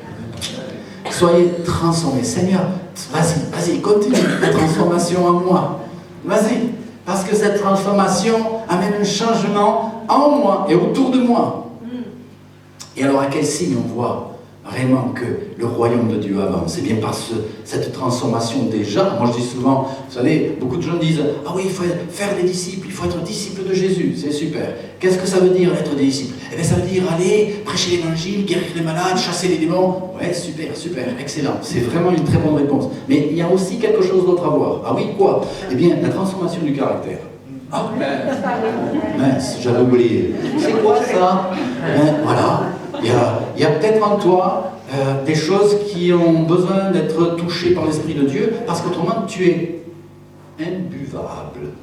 Soyez transformés. Seigneur, vas-y, continue la transformation en moi. Vas-y, parce que cette transformation amène un changement en moi et autour de moi. Et alors, à quel signe on voit vraiment que le royaume de Dieu avance? C'est bien par cette transformation déjà. Moi, je dis souvent, vous savez, beaucoup de gens disent, ah oui, il faut faire des disciples, il faut être disciple de Jésus. C'est super. Qu'est-ce que ça veut dire, être des disciples? Eh bien, ça veut dire aller prêcher l'évangile, guérir les malades, chasser les démons. Ouais, super, excellent. C'est vraiment une très bonne réponse. Mais il y a aussi quelque chose d'autre à voir. Ah oui, quoi? Eh bien, la transformation du caractère. Ah, mince, j'avais oublié. C'est quoi ça? Voilà. Il y a peut-être en toi des choses qui ont besoin d'être touchées par l'Esprit de Dieu, parce qu'autrement tu es imbuvable.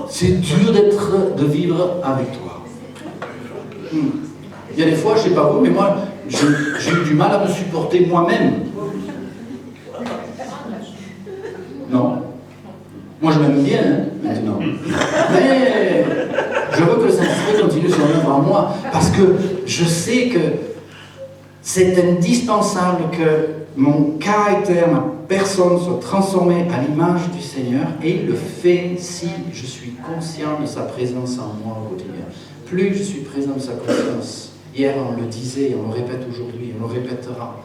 C'est dur de vivre avec toi. Il y a des fois, je ne sais pas vous, mais moi, j'ai eu du mal à me supporter moi-même. Non. Moi, je m'aime bien, hein, maintenant. Mais je veux que le Saint-Esprit continue son œuvre en moi, parce que je sais que c'est indispensable que mon caractère, ma personne soit transformée à l'image du Seigneur, et il le fait si je suis conscient de sa présence en moi au quotidien. Plus je suis présent de sa conscience, hier on le disait, on le répète aujourd'hui, on le répétera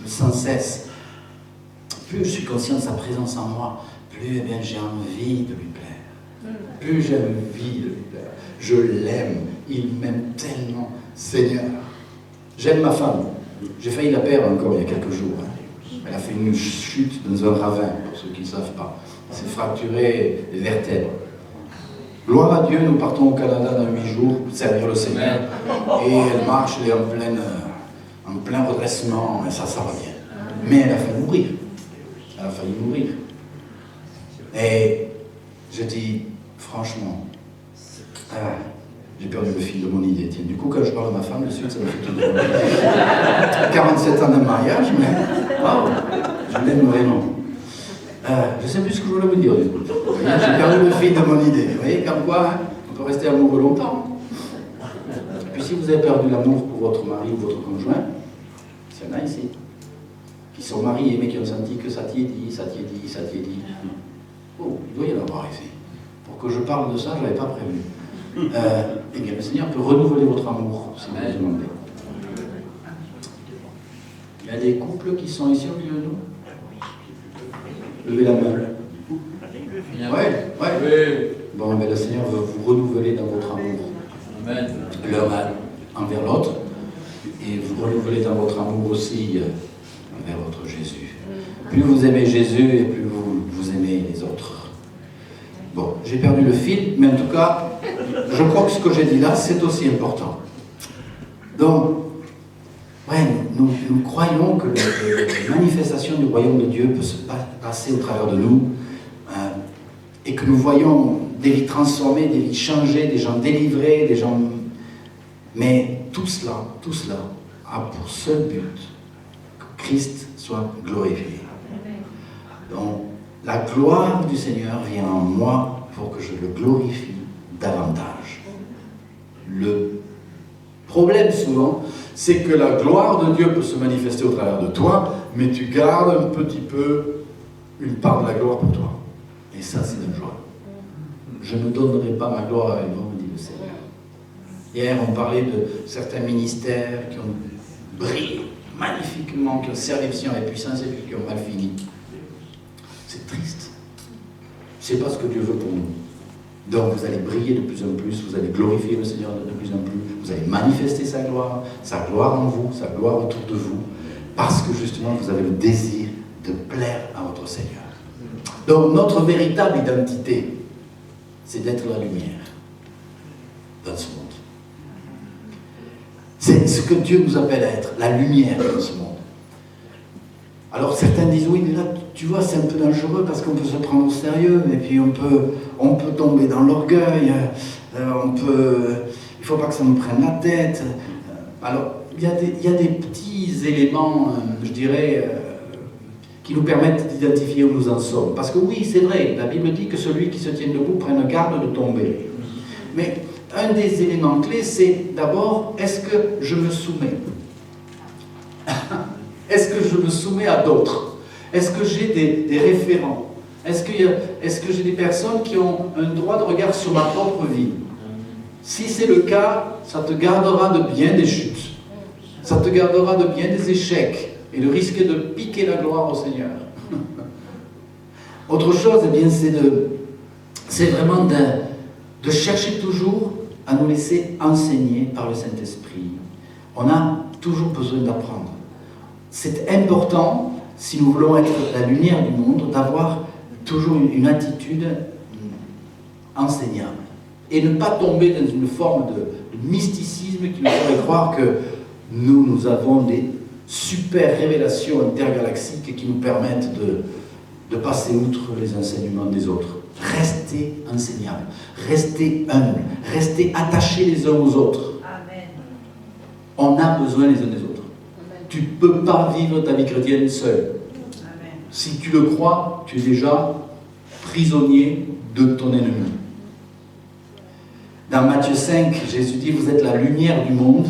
sans cesse, plus je suis conscient de sa présence en moi, plus eh bien, j'ai envie de lui plaire. Plus j'ai envie de lui plaire. Je l'aime. Il m'aime tellement. Seigneur. J'aime ma femme. J'ai failli la perdre encore il y a quelques jours. Elle a fait une chute dans un ravin, pour ceux qui ne savent pas. Elle s'est fracturé les vertèbres. Gloire à Dieu, nous partons au Canada dans 8 jours pour servir le Seigneur. Et elle marche, elle est en plein redressement, et ça va bien. Mais elle a failli mourir. Elle a failli mourir. Et je dis, franchement, j'ai perdu le fil de mon idée. Tiens, du coup, quand je parle de ma femme, de suite, ça me fait tout drôle. 47 ans de mariage, mais waouh, je l'aime vraiment. Je ne sais plus ce que je voulais vous dire, du coup. J'ai perdu le fil de mon idée. Vous voyez, comme quoi, hein, on peut rester amoureux longtemps. Et puis si vous avez perdu l'amour pour votre mari ou votre conjoint, il y en a ici, qui sont mariés, mais qui ont senti que ça t'y est dit, ça t'y est dit, ça t'y est dit. Oh, il doit y en avoir ici. Pour que je parle de ça, je ne l'avais pas prévu. Eh bien, le Seigneur peut renouveler votre amour, si vous le demandez. Il y a des couples qui sont ici au milieu de nous. Levez la main. Ouais. Oui. Bon, mais le Seigneur veut vous renouveler dans votre amour. Amen. L'un envers l'autre. Et vous renouveler dans votre amour aussi envers votre Jésus. Plus vous aimez Jésus et plus vous aimez les autres. Bon, j'ai perdu le fil, mais en tout cas, je crois que ce que j'ai dit là, c'est aussi important. Donc, ouais, nous croyons que la manifestation du royaume de Dieu peut se passer au travers de nous et que nous voyons des vies transformées, des vies changées, des gens délivrés, des gens... Mais tout cela a pour seul but que Christ soit glorifié. Donc, la gloire du Seigneur vient en moi pour que je le glorifie davantage. Le problème souvent, c'est que la gloire de Dieu peut se manifester au travers de toi, mais tu gardes un petit peu une part de la gloire pour toi. Et ça, c'est une joie. Je ne donnerai pas ma gloire avec vous, me dit le Seigneur. Hier, on parlait de certains ministères qui ont brillé magnifiquement, qui ont servi le Seigneur avec puissance et puis qui ont mal fini. C'est triste. C'est pas ce que Dieu veut pour nous. Donc vous allez briller de plus en plus, vous allez glorifier le Seigneur de plus en plus, vous allez manifester sa gloire en vous, sa gloire autour de vous, parce que justement vous avez le désir de plaire à votre Seigneur. Donc notre véritable identité, c'est d'être la lumière dans ce monde. C'est ce que Dieu nous appelle à être, la lumière dans ce monde. Alors certains disent, oui, mais là, tu vois, c'est un peu dangereux parce qu'on peut se prendre au sérieux, et puis on peut tomber dans l'orgueil, il ne faut pas que ça nous prenne la tête. Alors, il y a des petits éléments, je dirais, qui nous permettent d'identifier où nous en sommes. Parce que oui, c'est vrai, la Bible dit que celui qui se tient debout prenne garde de tomber. Mais un des éléments clés, c'est d'abord, est-ce que je me soumets? Est-ce que je me soumets à d'autres? Est-ce que j'ai des référents? Est-ce que j'ai des personnes qui ont un droit de regard sur ma propre vie? Si c'est le cas, ça te gardera de bien des chutes. Ça te gardera de bien des échecs et de risquer de piquer la gloire au Seigneur. Autre chose, eh bien, c'est vraiment de chercher toujours à nous laisser enseigner par le Saint-Esprit. On a toujours besoin d'apprendre. C'est important, si nous voulons être la lumière du monde, d'avoir toujours une attitude enseignable. Et ne pas tomber dans une forme de mysticisme qui nous ferait croire que nous avons des super révélations intergalaxiques qui nous permettent de passer outre les enseignements des autres. Restez enseignables, restez humbles, restez attachés les uns aux autres. Amen. On a besoin les uns des autres. Tu ne peux pas vivre ta vie chrétienne seul. Amen. Si tu le crois, tu es déjà prisonnier de ton ennemi. Dans Matthieu 5, Jésus dit, vous êtes la lumière du monde.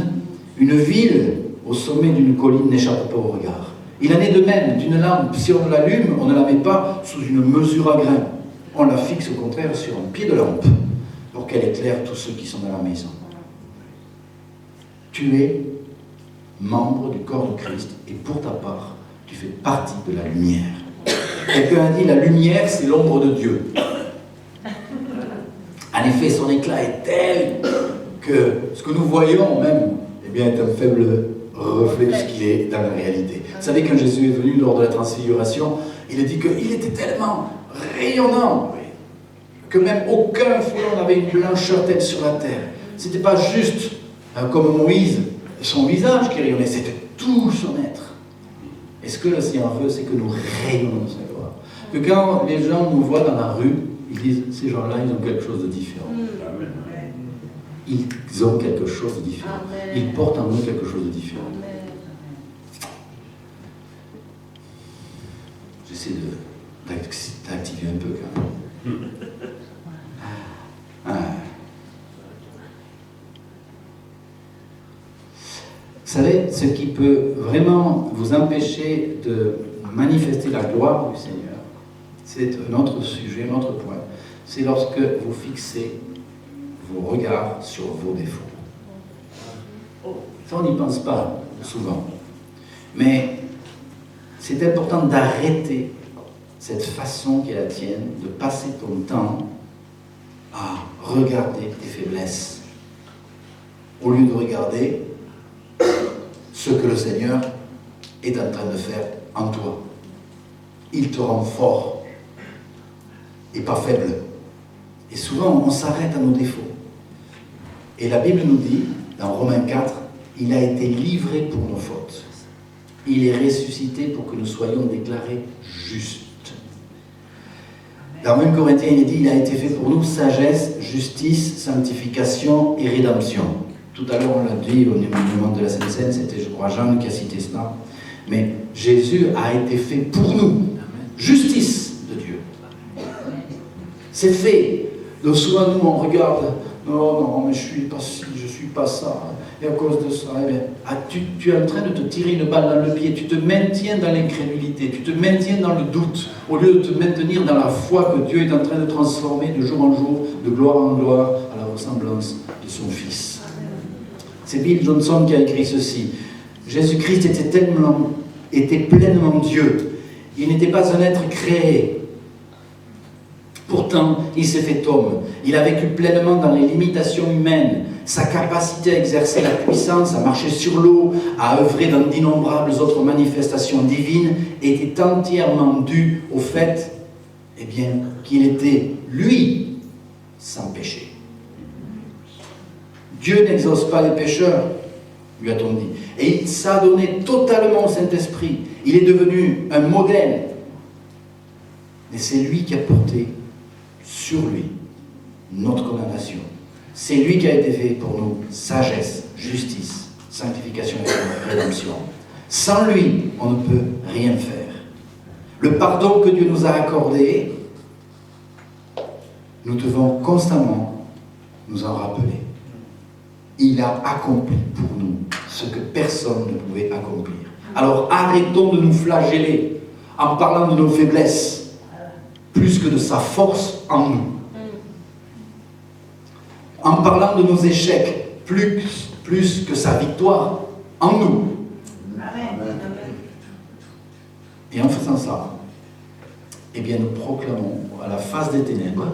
Une ville au sommet d'une colline n'échappe pas au regard. Il en est de même d'une lampe. Si on l'allume, on ne la met pas sous une mesure à grain. On la fixe au contraire sur un pied de lampe pour qu'elle éclaire tous ceux qui sont dans la maison. Tu es membre du corps de Christ et pour ta part, tu fais partie de la lumière. Quelqu'un a dit, la lumière, c'est l'ombre de Dieu. En effet, son éclat est tel que ce que nous voyons même, eh bien, est un faible reflet de ce qu'il est dans la réalité. Vous savez, quand Jésus est venu lors de la transfiguration, il a dit qu'il était tellement rayonnant. que même aucun félon n'avait une blancheur telle sur la terre. Ce n'était pas juste comme Moïse, son visage qui rayonnait, c'était tout son être. Et ce que le Seigneur veut, c'est que nous rayonnons de sa gloire. Que quand les gens nous voient dans la rue, ils disent, ces gens-là, ils ont quelque chose de différent. Ils ont quelque chose de différent. Ils portent en eux quelque chose de différent. J'essaie d'activer un peu quand même. Vous savez, ce qui peut vraiment vous empêcher de manifester la gloire du Seigneur, c'est un autre sujet, un autre point. C'est lorsque vous fixez vos regards sur vos défauts. Ça, on n'y pense pas souvent. Mais c'est important d'arrêter cette façon qui est la tienne, de passer ton temps à regarder tes faiblesses, au lieu de regarder ce que le Seigneur est en train de faire en toi. Il te rend fort et pas faible. Et souvent, on s'arrête à nos défauts. Et la Bible nous dit, dans Romains 4, il a été livré pour nos fautes. Il est ressuscité pour que nous soyons déclarés justes. Dans 1 Corinthiens, il est dit, il a été fait pour nous sagesse, justice, sanctification et rédemption. Tout à l'heure, on l'a dit au moment de la Sainte Seine, c'était, je crois, Jean qui a cité cela. Mais Jésus a été fait pour nous. Justice de Dieu. C'est fait. Donc souvent, nous, on regarde, non, mais je suis pas ci, je suis pas ça. Et à cause de ça, eh bien, tu es en train de te tirer une balle dans le pied. Tu te maintiens dans l'incrédulité. Tu te maintiens dans le doute. Au lieu de te maintenir dans la foi que Dieu est en train de transformer de jour en jour, de gloire en gloire, à la ressemblance de son Fils. C'est Bill Johnson qui a écrit ceci. Jésus-Christ était pleinement Dieu. Il n'était pas un être créé. Pourtant, il s'est fait homme. Il a vécu pleinement dans les limitations humaines. Sa capacité à exercer la puissance, à marcher sur l'eau, à œuvrer dans d'innombrables autres manifestations divines, était entièrement due au fait, qu'il était, lui, sans péché. Dieu n'exauce pas les pécheurs, lui a-t-on dit. Et il s'est donné totalement au Saint-Esprit. Il est devenu un modèle. Mais c'est lui qui a porté sur lui notre condamnation. C'est lui qui a été fait pour nous sagesse, justice, sanctification et rédemption. Sans lui, on ne peut rien faire. Le pardon que Dieu nous a accordé, nous devons constamment nous en rappeler. Il a accompli pour nous ce que personne ne pouvait accomplir. Alors arrêtons de nous flageller en parlant de nos faiblesses, plus que de sa force en nous. En parlant de nos échecs, plus que sa victoire en nous. Amen. Et en faisant ça, nous proclamons à la face des ténèbres,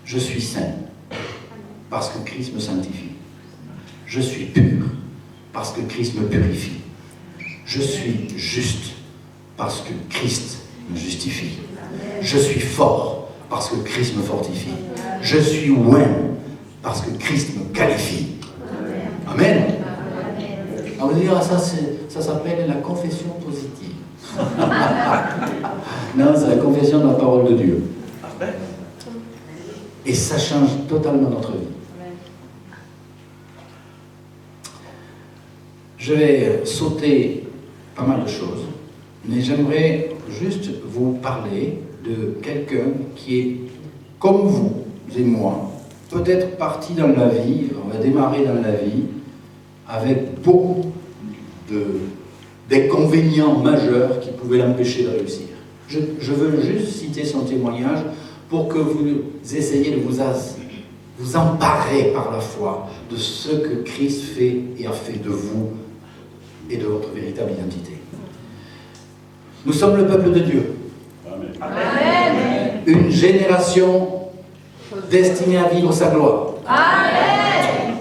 je suis saint, parce que Christ me sanctifie. Je suis pur, parce que Christ me purifie. Je suis juste, parce que Christ me justifie. Je suis fort, parce que Christ me fortifie. Je suis loin, parce que Christ me qualifie. Amen. On va dire, ça s'appelle la confession positive. Non, c'est la confession de la parole de Dieu. Et ça change totalement notre vie. Je vais sauter pas mal de choses, mais j'aimerais juste vous parler de quelqu'un qui est comme vous et moi, peut-être parti dans la vie, on va démarrer dans la vie, avec beaucoup d'inconvénients majeurs qui pouvaient l'empêcher de réussir. Je veux juste citer son témoignage pour que vous essayiez de vous emparer par la foi de ce que Christ fait et a fait de vous et de votre véritable identité. Nous sommes le peuple de Dieu. Amen. Une génération destinée à vivre sa gloire. Amen.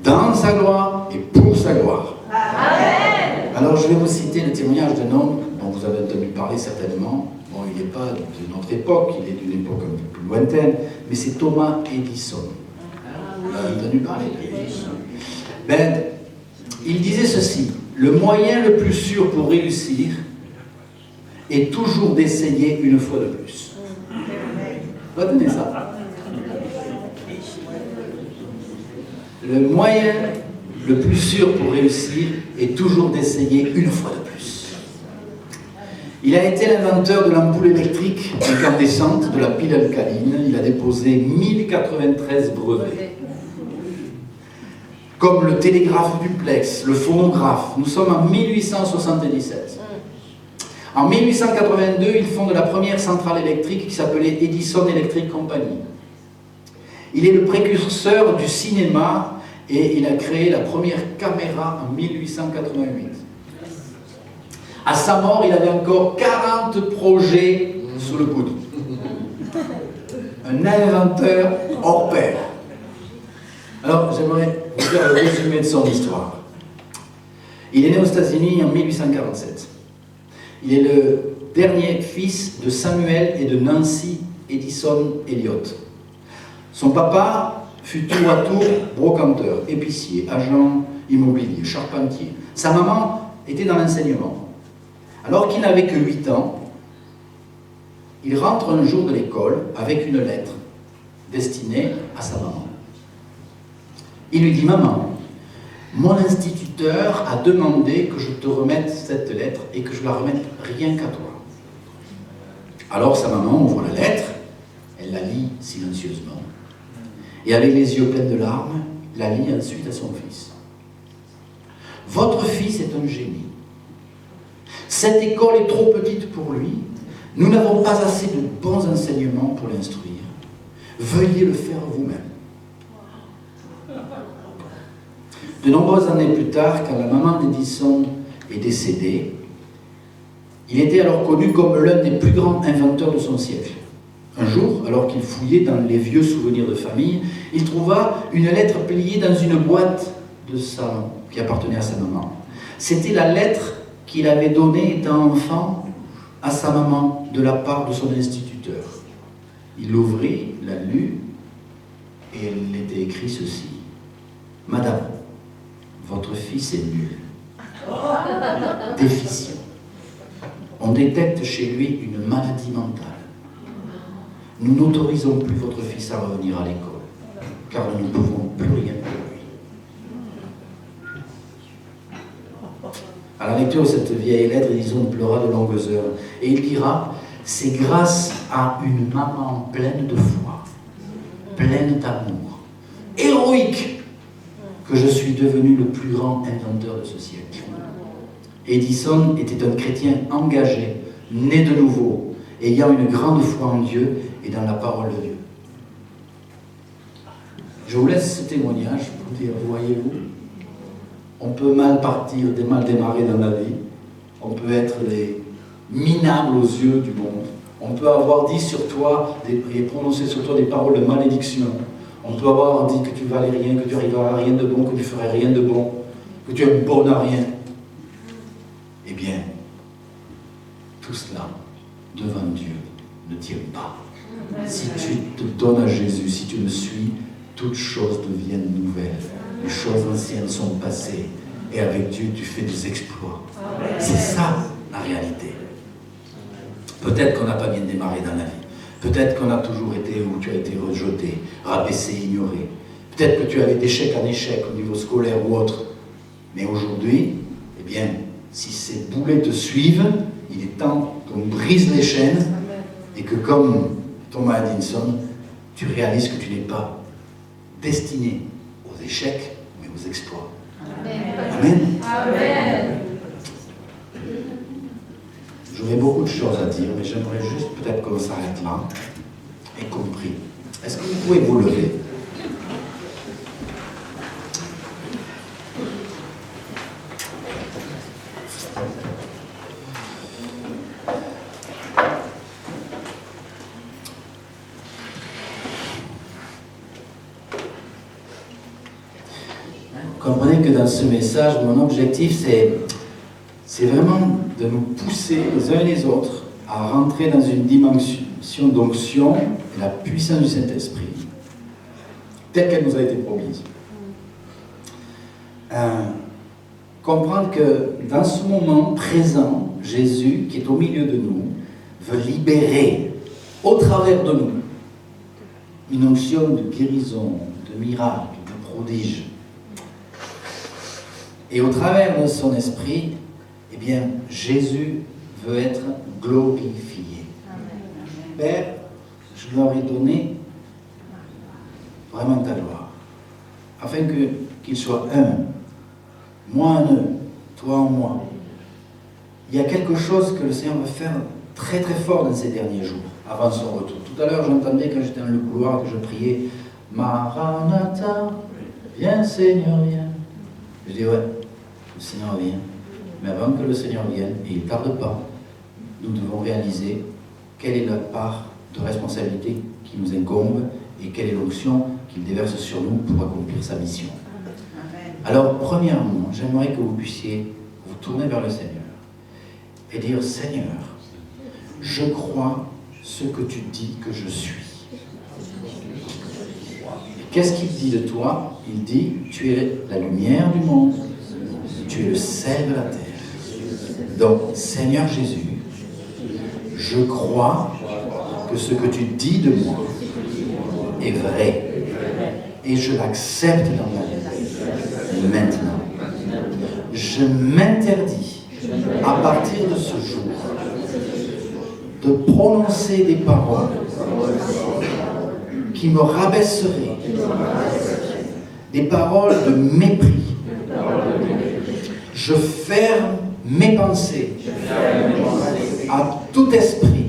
Dans sa gloire et pour sa gloire. Amen. Alors je vais vous citer le témoignage d'un homme dont vous avez entendu parler parler certainement, bon, il n'est pas de notre époque, il est d'une époque un peu plus lointaine, mais c'est Thomas Edison. Vous avez entendu parler de lui? Ben, il disait ceci: le moyen le plus sûr pour réussir est toujours d'essayer une fois de plus. Retenez ça. Le moyen le plus sûr pour réussir est toujours d'essayer une fois de plus. Il a été l'inventeur de l'ampoule électrique incandescente, de la pile alcaline. Il a déposé 1093 brevets. Comme le télégraphe duplex, le phonographe. Nous sommes en 1877. En 1882, il fonde la première centrale électrique qui s'appelait Edison Electric Company. Il est le précurseur du cinéma et il a créé la première caméra en 1888. À sa mort, il avait encore 40 projets sous le coude. Un inventeur hors pair. Alors, j'aimerais vous faire le résumé de son histoire. Il est né aux États-Unis en 1847. Il est le dernier fils de Samuel et de Nancy Edison Elliott. Son papa fut tour à tour brocanteur, épicier, agent immobilier, charpentier. Sa maman était dans l'enseignement. Alors qu'il n'avait que 8 ans, il rentre un jour de l'école avec une lettre destinée à sa maman. Il lui dit: maman, mon instituteur a demandé que je te remette cette lettre et que je la remette rien qu'à toi. Alors sa maman ouvre la lettre, elle la lit silencieusement, et avec les yeux pleins de larmes, la lit ensuite à son fils. Votre fils est un génie. Cette école est trop petite pour lui. Nous n'avons pas assez de bons enseignements pour l'instruire. Veuillez le faire vous-même. De nombreuses années plus tard, quand la maman d'Edison est décédée, il était alors connu comme l'un des plus grands inventeurs de son siècle. Un jour, alors qu'il fouillait dans les vieux souvenirs de famille, il trouva une lettre pliée dans une boîte qui appartenait à sa maman. C'était la lettre qu'il avait donnée étant enfant à sa maman de la part de son instituteur. Il l'ouvrit, la lut, et il était écrit ceci: Madame, votre fils est nul, déficient. On détecte chez lui une maladie mentale. Nous n'autorisons plus votre fils à revenir à l'école, car nous ne pouvons plus rien pour lui. À la lecture de cette vieille lettre, Edison pleura de longues heures, et il dira: c'est grâce à une maman pleine de foi, pleine d'amour, héroïque, que je suis devenu le plus grand inventeur de ce siècle. Edison était un chrétien engagé, né de nouveau, ayant une grande foi en Dieu et dans la parole de Dieu. Je vous laisse ce témoignage pour dire, voyez-vous, on peut mal partir, mal démarrer dans la vie, on peut être les minables aux yeux du monde, on peut avoir dit sur toi et prononcé sur toi des paroles de malédiction, on peut avoir dit que tu valais rien, que tu arriveras à rien de bon, que tu ferais rien de bon, que tu es bon à rien. Eh bien, tout cela, devant Dieu, ne tient pas. Si tu te donnes à Jésus, si tu me suis, toutes choses deviennent nouvelles. Les choses anciennes sont passées. Et avec Dieu, tu fais des exploits. C'est ça, la réalité. Peut-être qu'on n'a pas bien démarré dans la vie. Peut-être qu'on a toujours été où tu as été rejeté, rabaissé, ignoré. Peut-être que tu avais d'échec en échec au niveau scolaire ou autre. Mais aujourd'hui, eh bien, si ces boulets te suivent, il est temps qu'on brise les chaînes et que, comme Thomas Edison, tu réalises que tu n'es pas destiné aux échecs, mais aux exploits. Amen. Amen. J'aurais beaucoup de choses à dire, mais j'aimerais juste peut-être qu'on s'arrête là et qu'on prie. Est-ce que vous pouvez vous lever? Comprenez que dans ce message, mon objectif, c'est vraiment de nous pousser les uns et les autres à rentrer dans une dimension d'onction et la puissance du Saint-Esprit, telle qu'elle nous a été promise. Comprendre que dans ce moment présent, Jésus, qui est au milieu de nous, veut libérer au travers de nous une onction de guérison, de miracle, de prodige. Et au travers de son esprit, eh bien, Jésus veut être glorifié. Père, je leur ai donné vraiment ta gloire, afin qu'ils soient un, moi en eux, toi en moi. Il y a quelque chose que le Seigneur veut faire très très fort dans ces derniers jours, avant son retour. Tout à l'heure, j'entendais quand j'étais dans le couloir que je priais « Maranatha, viens Seigneur, viens ». Je dis « Ouais, le Seigneur vient ». Mais avant que le Seigneur vienne, et il ne tarde pas, nous devons réaliser quelle est la part de responsabilité qui nous incombe et quelle est l'onction qu'il déverse sur nous pour accomplir sa mission. Alors, premièrement, j'aimerais que vous puissiez vous tourner vers le Seigneur et dire « Seigneur, je crois ce que tu dis que je suis. » Qu'est-ce qu'il dit de toi? Il dit « Tu es la lumière du monde, tu es le sel de la terre. » Donc, Seigneur Jésus, je crois que ce que tu dis de moi est vrai et je l'accepte dans ma vie. Maintenant, je m'interdis à partir de ce jour de prononcer des paroles qui me rabaisseraient, des paroles de mépris. Je ferme mes pensées à tout esprit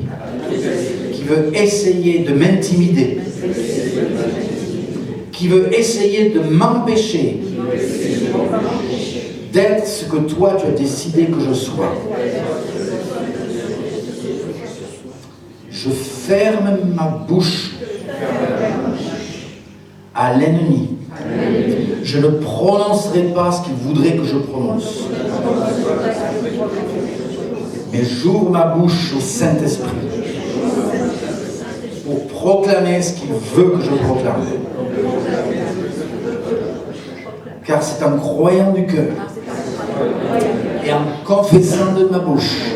qui veut essayer de m'intimider, qui veut essayer de m'empêcher d'être ce que toi tu as décidé que je sois. Je ferme ma bouche à l'ennemi. Je ne prononcerai pas ce qu'il voudrait que je prononce. Mais j'ouvre ma bouche au Saint-Esprit pour proclamer ce qu'il veut que je proclame. Car c'est en croyant du cœur et en confessant de ma bouche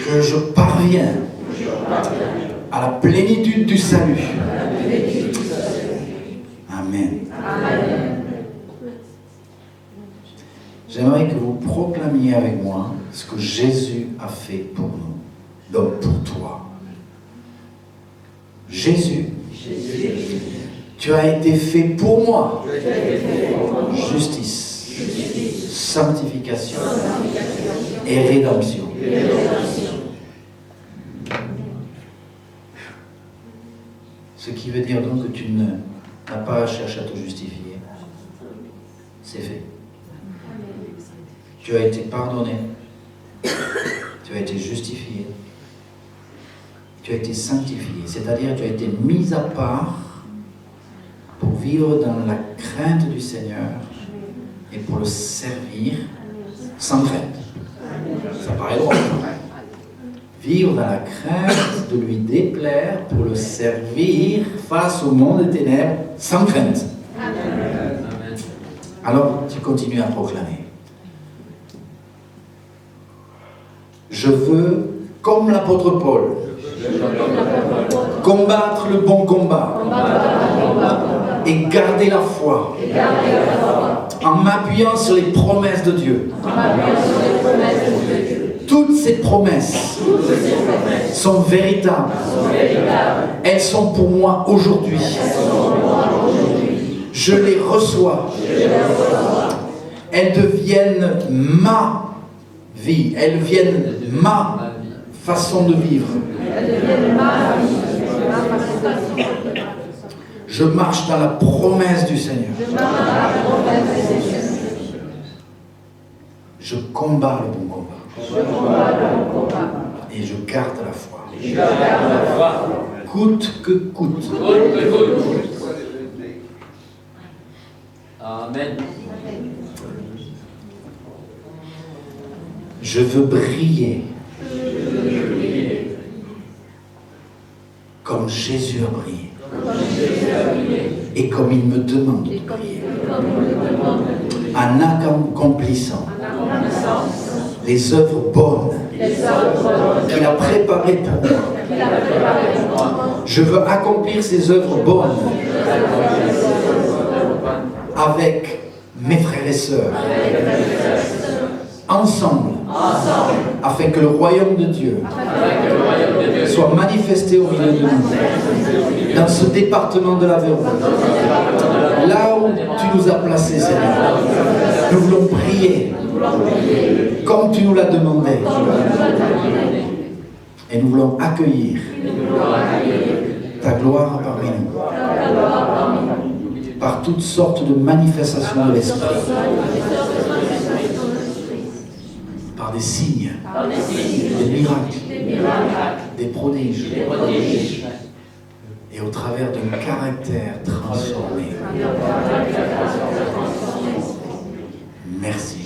que je parviens à la plénitude du salut. Amen. J'aimerais que vous proclamiez avec moi ce que Jésus a fait pour nous, donc pour toi. Jésus, tu as été fait pour moi. Justice, sanctification et rédemption. Ce qui veut dire donc que tu n'as pas à chercher à te justifier. C'est fait. Tu as été pardonné. Tu as été justifié. Tu as été sanctifié. C'est-à-dire tu as été mis à part pour vivre dans la crainte du Seigneur et pour le servir sans crainte. Ça paraît drôle. Vivre dans la crainte de lui déplaire pour le servir face au monde des ténèbres sans crainte. Amen. Alors, tu continues à proclamer. Je veux, comme l'apôtre Paul, combattre le bon combat et garder la foi en m'appuyant sur les promesses de Dieu. Toutes ces promesses sont véritables. Elles sont pour moi aujourd'hui. Je les reçois. Elles deviennent ma vie. Elles deviennent ma façon de vivre. Je marche dans la promesse du Seigneur. Je combats le bon combat. Et je garde la foi. Coûte que coûte. Amen. Je veux briller comme Jésus a brillé. Et comme il me demande de briller. En accomplissant les œuvres bonnes qu'il a préparées pour moi. Je veux accomplir ces œuvres bonnes avec mes frères et sœurs. Ensemble, afin que le royaume de Dieu soit manifesté au milieu de nous, dans ce département de l'Aveyron, là où tu nous as placés, Seigneur. Nous voulons prier comme tu nous l'as demandé, et nous voulons accueillir ta gloire parmi nous, par toutes sortes de manifestations de l'Esprit. Par des signes, des miracles, des prodiges, et au travers d'un caractère transformé. Merci.